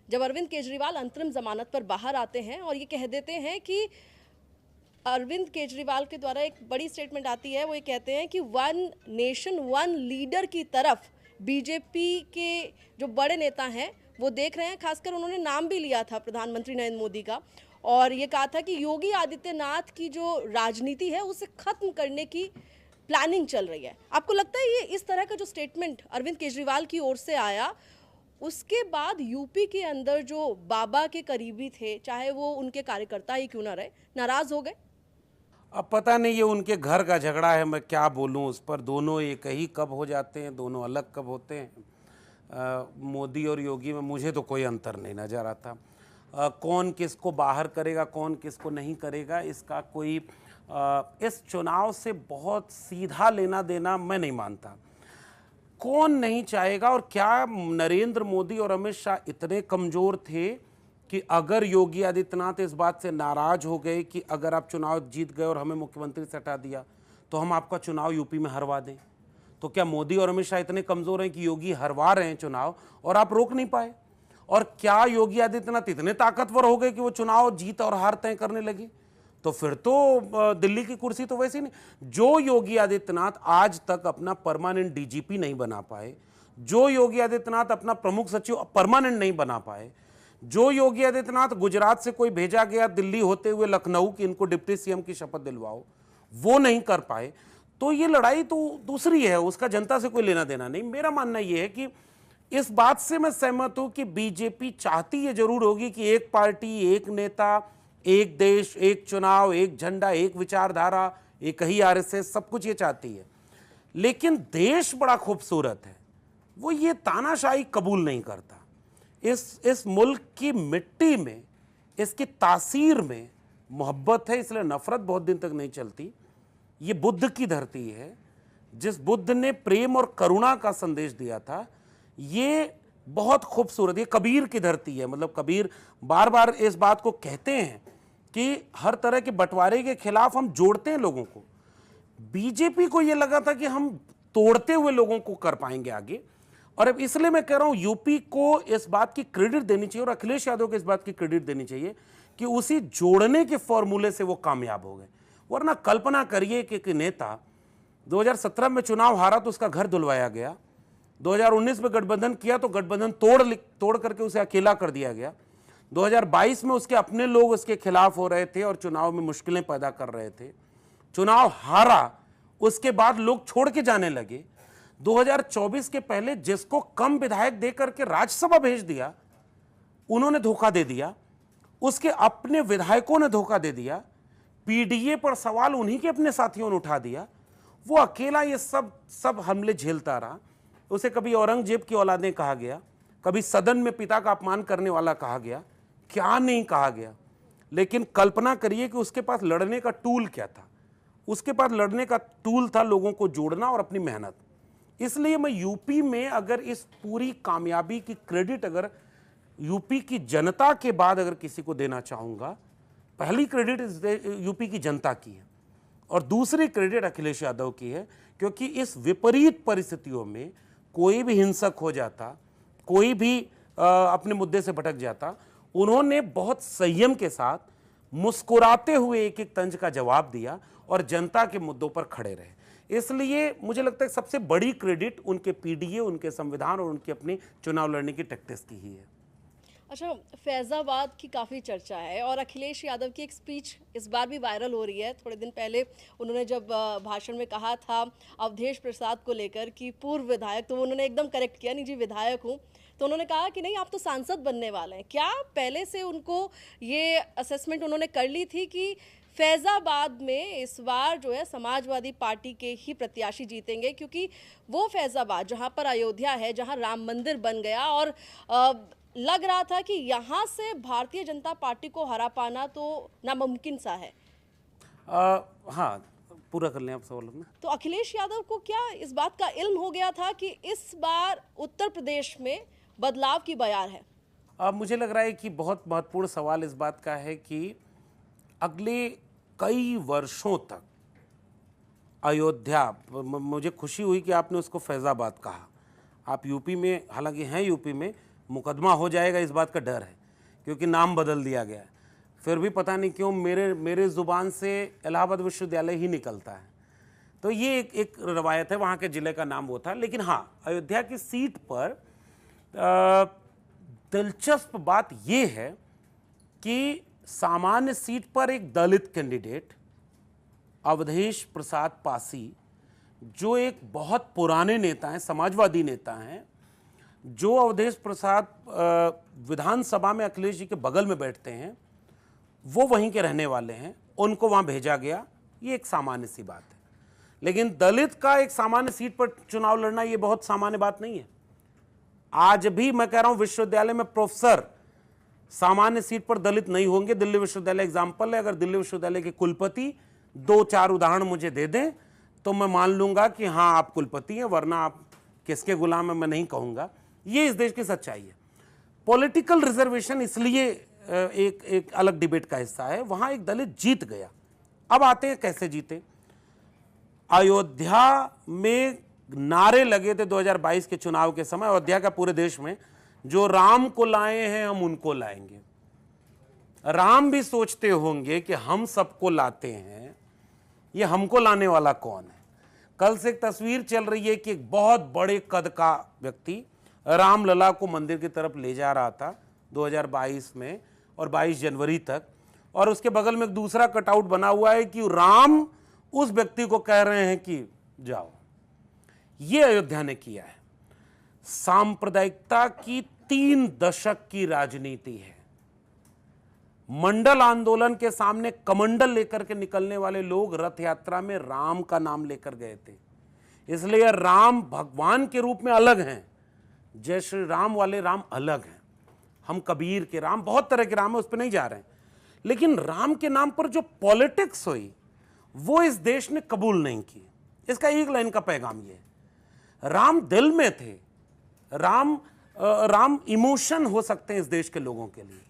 जब अरविंद केजरीवाल अंतरिम जमानत पर बाहर आते हैं और ये कह देते हैं कि अरविंद केजरीवाल के द्वारा एक बड़ी स्टेटमेंट आती है, वो ये कहते हैं कि वन नेशन वन लीडर की तरफ बीजेपी के जो बड़े नेता हैं वो देख रहे हैं। खासकर उन्होंने नाम भी लिया था प्रधानमंत्री नरेंद्र मोदी का, और ये कहा था कि योगी आदित्यनाथ की जो राजनीति है उसे खत्म करने की प्लानिंग चल रही है। आपको लगता है ये इस तरह का जो स्टेटमेंट अरविंद केजरीवाल की ओर से आया, उसके बाद यूपी के अंदर जो बाबा के करीबी थे, चाहे वो उनके कार्यकर्ता ही क्यों ना रहे, नाराज हो गए? अब पता नहीं ये उनके घर का झगड़ा है, मैं क्या बोलूं उस पर। दोनों एक ही कब हो जाते हैं, दोनों अलग कब होते हैं। मोदी और योगी में मुझे तो कोई अंतर नहीं नज़र आता। कौन किसको बाहर करेगा, कौन किसको नहीं करेगा, इसका कोई इस चुनाव से बहुत सीधा लेना देना मैं नहीं मानता। कौन नहीं चाहेगा, और क्या नरेंद्र मोदी और अमित शाह इतने कमज़ोर थे कि अगर योगी आदित्यनाथ इस बात से नाराज हो गए कि अगर आप चुनाव जीत गए और हमें मुख्यमंत्री से हटा दिया तो हम आपका चुनाव यूपी में हरवा दें, तो क्या मोदी और अमित शाह इतने कमज़ोर हैं कि योगी हरवा रहे हैं चुनाव और आप रोक नहीं पाए? और क्या योगी आदित्यनाथ इतने ताकतवर हो गए कि वो चुनाव जीत और हार तय करने लगे? तो फिर तो दिल्ली की कुर्सी तो वैसी नहीं। जो योगी आदित्यनाथ आज तक अपना परमानेंट डीजीपी नहीं बना पाए, जो योगी आदित्यनाथ अपना प्रमुख सचिव परमानेंट नहीं बना पाए, जो योगी आदित्यनाथ गुजरात से कोई भेजा गया दिल्ली होते हुए लखनऊ कि इनको डिप्टी सीएम की शपथ दिलवाओ, वो नहीं कर पाए, तो ये लड़ाई तो दूसरी है, उसका जनता से कोई लेना देना नहीं। मेरा मानना यह है कि इस बात से मैं सहमत हूं कि बीजेपी चाहती ये जरूर होगी कि एक पार्टी, एक नेता, एक देश, एक चुनाव, एक झंडा, एक विचारधारा, एक ही आरएसएस, सब कुछ ये चाहती है। लेकिन देश बड़ा खूबसूरत है, वो ये तानाशाही कबूल नहीं करता। इस मुल्क की मिट्टी में, इसकी तासीर में मोहब्बत है, इसलिए नफरत बहुत दिन तक नहीं चलती। ये बुद्ध की धरती है, जिस बुद्ध ने प्रेम और करुणा का संदेश दिया था, ये बहुत खूबसूरत, ये कबीर की धरती है। मतलब कबीर बार बार इस बात को कहते हैं कि हर तरह के बंटवारे के खिलाफ हम जोड़ते हैं लोगों को। बीजेपी को ये लगा था कि हम तोड़ते हुए लोगों को कर पाएंगे आगे, और अब इसलिए मैं कह रहा हूं यूपी को इस बात की क्रेडिट देनी चाहिए और अखिलेश यादव को इस बात की क्रेडिट देनी चाहिए कि उसी जोड़ने के फॉर्मूले से वो कामयाब हो गए। वरना कल्पना करिए कि नेता 2017 में चुनाव हारा तो उसका घर धुलवाया गया, 2019 में गठबंधन किया तो गठबंधन तोड़ करके उसे अकेला कर दिया गया, 2022 में उसके अपने लोग उसके खिलाफ हो रहे थे और चुनाव में मुश्किलें पैदा कर रहे थे, चुनाव हारा, उसके बाद लोग छोड़ के जाने लगे। 2024 के पहले जिसको कम विधायक देकर के राज्यसभा भेज दिया, उन्होंने धोखा दे दिया, उसके अपने विधायकों ने धोखा दे दिया, पीडीए पर सवाल उन्हीं के अपने साथियों ने उठा दिया, वो अकेला ये सब हमले झेलता रहा। उसे कभी औरंगजेब की औलादें कहा गया, कभी सदन में पिता का अपमान करने वाला कहा गया, क्या नहीं कहा गया। लेकिन कल्पना करिए कि उसके पास लड़ने का टूल क्या था। उसके पास लड़ने का टूल था लोगों को जोड़ना और अपनी मेहनत। इसलिए मैं यूपी में अगर इस पूरी कामयाबी की क्रेडिट अगर यूपी की जनता के बाद अगर किसी को देना चाहूंगा, पहली क्रेडिट यूपी की जनता की है और दूसरी क्रेडिट अखिलेश यादव की है, क्योंकि इस विपरीत परिस्थितियों में कोई भी हिंसक हो जाता, कोई भी अपने मुद्दे से भटक जाता, उन्होंने बहुत संयम के साथ मुस्कुराते हुए एक एक तंज का जवाब दिया और जनता के मुद्दों पर खड़े रहे। इसलिए मुझे लगता है सबसे बड़ी क्रेडिट उनके पीडीए, उनके संविधान और उनकी अपनी चुनाव लड़ने की टैक्टिक्स की ही है। अच्छा, फैज़ाबाद की काफ़ी चर्चा है और अखिलेश यादव की एक स्पीच इस बार भी वायरल हो रही है। थोड़े दिन पहले उन्होंने जब भाषण में कहा था अवधेश प्रसाद को लेकर कि पूर्व विधायक, तो उन्होंने एकदम करेक्ट किया, नहीं जी विधायक हूँ, तो उन्होंने कहा कि नहीं आप तो सांसद बनने वाले हैं। क्या पहले से उनको ये असेसमेंट उन्होंने कर ली थी कि फैज़ाबाद में इस बार जो है समाजवादी पार्टी के ही प्रत्याशी जीतेंगे, क्योंकि वो फैज़ाबाद जहाँ पर अयोध्या है, जहाँ राम मंदिर बन गया, और लग रहा था कि यहाँ से भारतीय जनता पार्टी को हरा पाना तो नामुमकिन सा है। हाँ, पूरा कर लें आप सवाल अपना। तो अखिलेश यादव को क्या इस बात का इल्म हो गया था कि इस बार उत्तर प्रदेश में बदलाव की बयार है? मुझे लग रहा है कि बहुत महत्वपूर्ण सवाल इस बात का है कि अगले कई वर्षों तक अयोध्या, मुझे खुशी हुई कि आपने उसको फैज़ाबाद कहा। आप यूपी में, हालांकि हैं यूपी में, मुकदमा हो जाएगा इस बात का डर है क्योंकि नाम बदल दिया गया है। फिर भी पता नहीं क्यों मेरे ज़ुबान से इलाहाबाद विश्वविद्यालय ही निकलता है। तो ये एक रवायत है, वहाँ के ज़िले का नाम वो था। लेकिन हाँ, अयोध्या की सीट पर दिलचस्प बात ये है कि सामान्य सीट पर एक दलित कैंडिडेट अवधेश प्रसाद पासी, जो एक बहुत पुराने नेता हैं, समाजवादी नेता हैं, जो अवधेश प्रसाद विधानसभा में अखिलेश जी के बगल में बैठते हैं, वो वहीं के रहने वाले हैं, उनको वहाँ भेजा गया। ये एक सामान्य सी बात है। लेकिन दलित का एक सामान्य सीट पर चुनाव लड़ना ये बहुत सामान्य बात नहीं है। आज भी मैं कह रहा हूँ विश्वविद्यालय में प्रोफेसर सामान्य सीट पर दलित नहीं होंगे। दिल्ली विश्वविद्यालय एग्जाम्पल है। अगर दिल्ली विश्वविद्यालय के कुलपति 2-4 उदाहरण मुझे दे दें तो मैं मान लूंगा कि हाँ आप कुलपति हैं, वरना आप किसके गुलाम हैं मैं नहीं कहूँगा। ये इस देश की सच्चाई है। पॉलिटिकल रिजर्वेशन इसलिए एक अलग डिबेट का हिस्सा है। वहाँ एक दलित जीत गया। अब आते हैं कैसे जीते। अयोध्या में नारे लगे थे 2022 के चुनाव के समय, अयोध्या का पूरे देश में, जो राम को लाए हैं हम उनको लाएंगे। राम भी सोचते होंगे कि हम सबको लाते हैं, ये हमको लाने वाला कौन है। कल से एक तस्वीर चल रही है कि एक बहुत बड़े कद का व्यक्ति रामलला को मंदिर की तरफ ले जा रहा था 2022 में और 22 जनवरी तक, और उसके बगल में एक दूसरा कटआउट बना हुआ है कि राम उस व्यक्ति को कह रहे हैं कि जाओ। ये अयोध्या ने किया है। सांप्रदायिकता की 3 दशक की राजनीति है। मंडल आंदोलन के सामने कमंडल लेकर के निकलने वाले लोग रथ यात्रा में राम का नाम लेकर गए थे, इसलिए राम भगवान के रूप में अलग हैं। जय श्री राम वाले राम अलग हैं। हम कबीर के राम, बहुत तरह के राम है, उस पर नहीं जा रहे हैं, लेकिन राम के नाम पर जो पॉलिटिक्स हुई वो इस देश ने कबूल नहीं की। इसका एक लाइन का पैगाम ये है, राम दिल में थे, राम इमोशन हो सकते हैं इस देश के लोगों के लिए।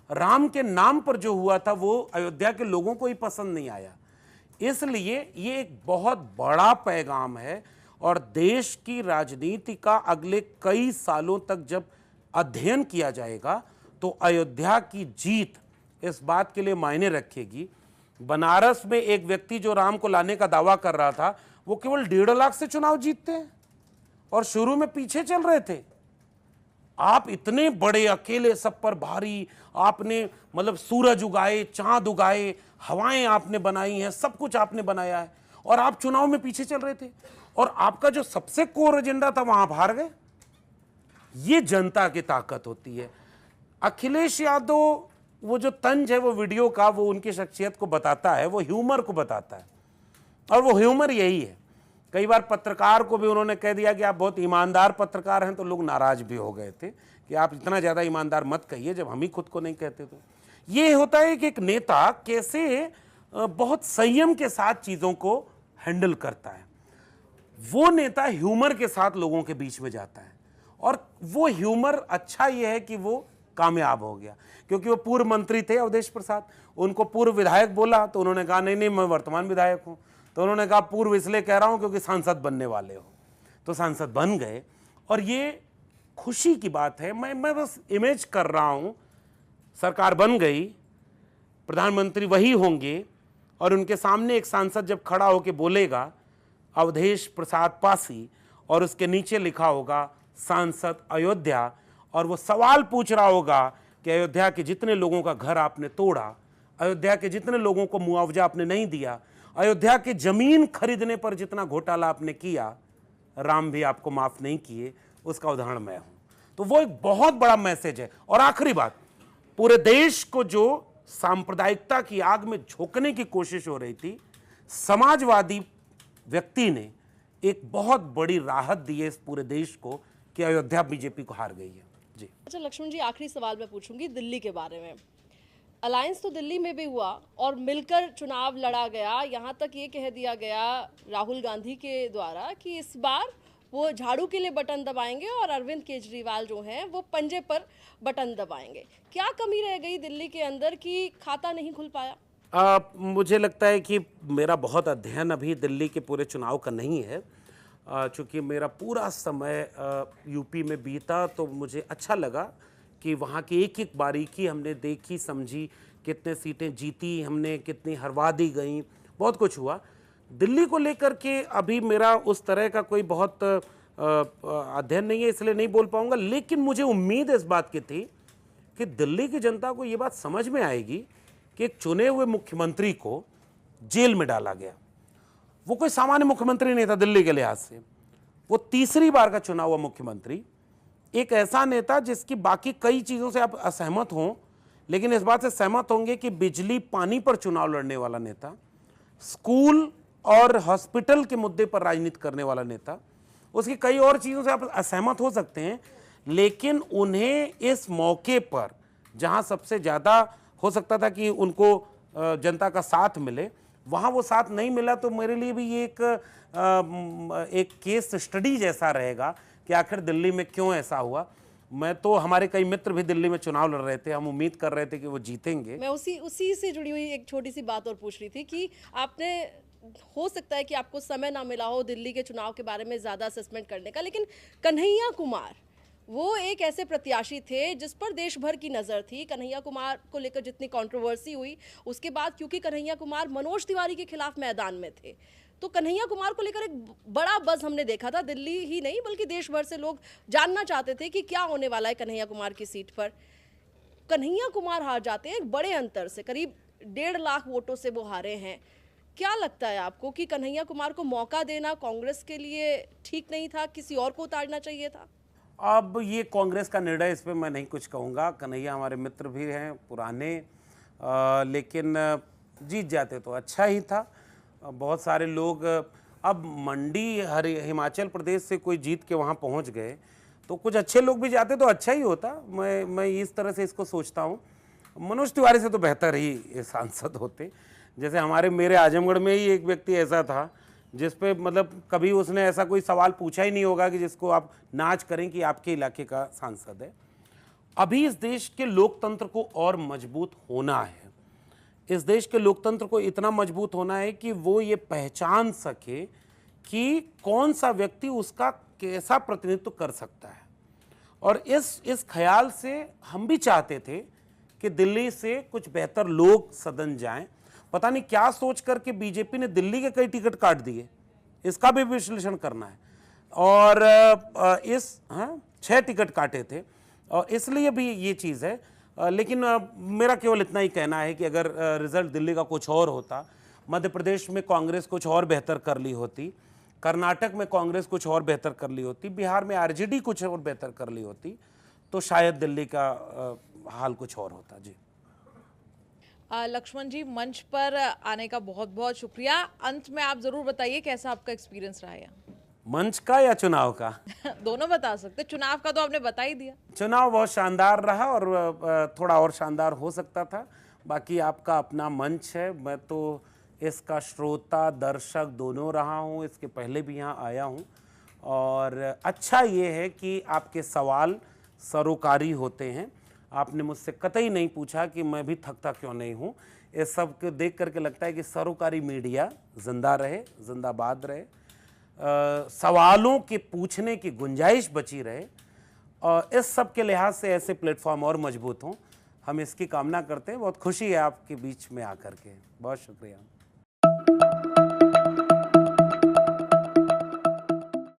राम के नाम पर जो हुआ था वो अयोध्या के लोगों को ही पसंद नहीं आया, इसलिए ये एक बहुत बड़ा पैगाम है। और देश की राजनीति का अगले कई सालों तक जब अध्ययन किया जाएगा तो अयोध्या की जीत इस बात के लिए मायने रखेगी। बनारस में एक व्यक्ति जो राम को लाने का दावा कर रहा था, वो केवल 1.5 लाख से चुनाव जीतते हैं और शुरू में पीछे चल रहे थे। आप इतने बड़े अकेले सब पर भारी, आपने मतलब सूरज उगाए, चांद उगाए, हवाएं आपने बनाई हैं, सब कुछ आपने बनाया है, और आप चुनाव में पीछे चल रहे थे और आपका जो सबसे कोर एजेंडा था वहां हार गए। ये जनता की ताकत होती है। अखिलेश यादव, वो जो तंज है वो वीडियो का, वो उनकी शख्सियत को बताता है, वो ह्यूमर को बताता है, और वो ह्यूमर यही है। कई बार पत्रकार को भी उन्होंने कह दिया कि आप बहुत ईमानदार पत्रकार हैं, तो लोग नाराज भी हो गए थे कि आप इतना ज़्यादा ईमानदार मत कहिए, जब हम ही खुद को नहीं कहते। तो ये होता है कि एक नेता कैसे बहुत संयम के साथ चीज़ों को हैंडल करता है। वो नेता ह्यूमर के साथ लोगों के बीच में जाता है, और वो ह्यूमर अच्छा ये है कि वो कामयाब हो गया, क्योंकि वो पूर्व मंत्री थे अवधेश प्रसाद। उनको पूर्व विधायक बोला तो उन्होंने कहा नहीं मैं वर्तमान विधायक हूँ। तो उन्होंने कहा पूर्व इसलिए कह रहा हूँ क्योंकि सांसद बनने वाले हो, तो सांसद बन गए। और ये खुशी की बात है। मैं बस इमेज कर रहा हूँ, सरकार बन गई, प्रधानमंत्री वही होंगे, और उनके सामने एक सांसद जब खड़ा होकर बोलेगा अवधेश प्रसाद पासी, और उसके नीचे लिखा होगा सांसद अयोध्या, और वो सवाल पूछ रहा होगा कि अयोध्या के जितने लोगों का घर आपने तोड़ा, अयोध्या के जितने लोगों को मुआवजा आपने नहीं दिया, अयोध्या की जमीन खरीदने पर जितना घोटाला आपने किया, राम भी आपको माफ नहीं किए, उसका उदाहरण मैं हूं। तो वो एक बहुत बड़ा मैसेज है। और आखिरी बात, पूरे देश को जो सांप्रदायिकता की आग में झोंकने की कोशिश हो रही थी, समाजवादी व्यक्ति ने एक बहुत बड़ी राहत दी है इस पूरे देश को कि अयोध्या बीजेपी को हार गई है। जी अच्छा लक्ष्मण जी, आखिरी सवाल मैं पूछूंगी दिल्ली के बारे में। अलायंस तो दिल्ली में भी हुआ और मिलकर चुनाव लड़ा गया। यहाँ तक ये कह दिया गया राहुल गांधी के द्वारा कि इस बार वो झाड़ू के लिए बटन दबाएंगे और अरविंद केजरीवाल जो हैं वो पंजे पर बटन दबाएंगे। क्या कमी रह गई दिल्ली के अंदर कि खाता नहीं खुल पाया? मुझे लगता है कि मेरा बहुत अध्ययन अभी दिल्ली के पूरे चुनाव का नहीं है, चूँकि मेरा पूरा समय यूपी में बीता, तो मुझे अच्छा लगा कि वहाँ की एक एक बारीकी हमने देखी समझी, कितने सीटें जीती हमने, कितनी हरवा दी गई, बहुत कुछ हुआ। दिल्ली को लेकर के अभी मेरा उस तरह का कोई बहुत अध्ययन नहीं है, इसलिए नहीं बोल पाऊँगा, लेकिन मुझे उम्मीद इस बात की थी कि दिल्ली की जनता को ये बात समझ में आएगी कि एक चुने हुए मुख्यमंत्री को जेल में डाला गया। वो कोई सामान्य मुख्यमंत्री नहीं था दिल्ली के लिहाज से, वो तीसरी बार का चुना हुआ मुख्यमंत्री, एक ऐसा नेता जिसकी बाकी कई चीज़ों से आप असहमत हों, लेकिन इस बात से सहमत होंगे कि बिजली पानी पर चुनाव लड़ने वाला नेता, स्कूल और हॉस्पिटल के मुद्दे पर राजनीति करने वाला नेता, उसकी कई और चीज़ों से आप असहमत हो सकते हैं, लेकिन उन्हें इस मौके पर जहां सबसे ज़्यादा हो सकता था कि उनको जनता का साथ मिले, वहाँ वो साथ नहीं मिला। तो मेरे लिए भी ये एक केस स्टडी जैसा रहेगा कि आखिर दिल्ली में क्यों ऐसा हुआ। मैं तो, हमारे कई मित्र भी दिल्ली में चुनाव लड़ रहे थे, हम उम्मीद कर रहे थे कि वो जीतेंगे। मैं उसी से जुड़ी हुई एक छोटी सी बात और पूछ रही थी कि आपने, हो सकता है कि आपको समय ना मिला हो दिल्ली के चुनाव के बारे में ज़्यादा असेसमेंट करने का, लेकिन कन्हैया कुमार वो एक ऐसे प्रत्याशी थे जिस पर देश भर की नज़र थी। कन्हैया कुमार को लेकर जितनी कंट्रोवर्सी हुई, उसके बाद क्योंकि कन्हैया कुमार मनोज तिवारी के खिलाफ मैदान में थे, तो कन्हैया कुमार को लेकर एक बड़ा बज़ हमने देखा था। दिल्ली ही नहीं बल्कि देश भर से लोग जानना चाहते थे कि क्या होने वाला है कन्हैया कुमार की सीट पर। कन्हैया कुमार हार जाते हैं एक बड़े अंतर से, करीब 1.5 लाख वोटों से वो हारे हैं। क्या लगता है आपको कि कन्हैया कुमार को मौका देना कांग्रेस के लिए ठीक नहीं था, किसी और को उतारना चाहिए था? अब ये कांग्रेस का निर्णय, इस पर मैं नहीं कुछ कहूँगा। कन्हैया हमारे मित्र भी हैं पुराने, लेकिन जीत जाते तो अच्छा ही था। बहुत सारे लोग अब मंडी हिमाचल प्रदेश से कोई जीत के वहाँ पहुँच गए तो कुछ अच्छे लोग भी जाते तो अच्छा ही होता। मैं इस तरह से इसको सोचता हूँ। मनोज तिवारी से तो बेहतर ही ये सांसद होते। जैसे मेरे आजमगढ़ में ही एक व्यक्ति ऐसा था जिस पे मतलब कभी उसने ऐसा कोई सवाल पूछा ही नहीं होगा कि जिसको आप नाच करें कि आपके इलाके का सांसद है। अभी इस देश के लोकतंत्र को और मजबूत होना है। इस देश के लोकतंत्र को इतना मजबूत होना है कि वो ये पहचान सके कि कौन सा व्यक्ति उसका कैसा प्रतिनिधित्व कर सकता है। और इस ख्याल से हम भी चाहते थे कि दिल्ली से कुछ बेहतर लोग सदन जाएं। पता नहीं क्या सोच करके बीजेपी ने दिल्ली के कई टिकट काट दिए, इसका भी विश्लेषण करना है। और 6 टिकट काटे थे और इसलिए भी ये चीज़ है। लेकिन मेरा केवल इतना ही कहना है कि अगर रिजल्ट दिल्ली का कुछ और होता, मध्य प्रदेश में कांग्रेस कुछ और बेहतर कर ली होती, कर्नाटक में कांग्रेस कुछ और बेहतर कर ली होती, बिहार में आरजेडी कुछ और बेहतर कर ली होती, तो शायद दिल्ली का हाल कुछ और होता। जी लक्ष्मण जी, मंच पर आने का बहुत बहुत शुक्रिया। अंत में आप जरूर बताइए कैसा आपका एक्सपीरियंस रहा है? मंच का या चुनाव का? दोनों बता सकते। चुनाव का तो आपने बता ही दिया। चुनाव बहुत शानदार रहा और थोड़ा और शानदार हो सकता था। बाकी आपका अपना मंच है, मैं तो इसका श्रोता दर्शक दोनों रहा हूँ, इसके पहले भी यहाँ आया हूँ। और अच्छा ये है कि आपके सवाल सरोकारी होते हैं। आपने मुझसे कतई नहीं पूछा कि मैं भी थकता क्यों नहीं हूँ। इस सब को देख करके लगता है कि सरोकारी मीडिया जिंदा रहे, जिंदाबाद रहे, सवालों के पूछने की गुंजाइश बची रहे और इस सब के लिहाज से ऐसे प्लेटफॉर्म और मजबूत हों, हम इसकी कामना करते हैं। बहुत खुशी है आपके बीच में आकर के। बहुत शुक्रिया।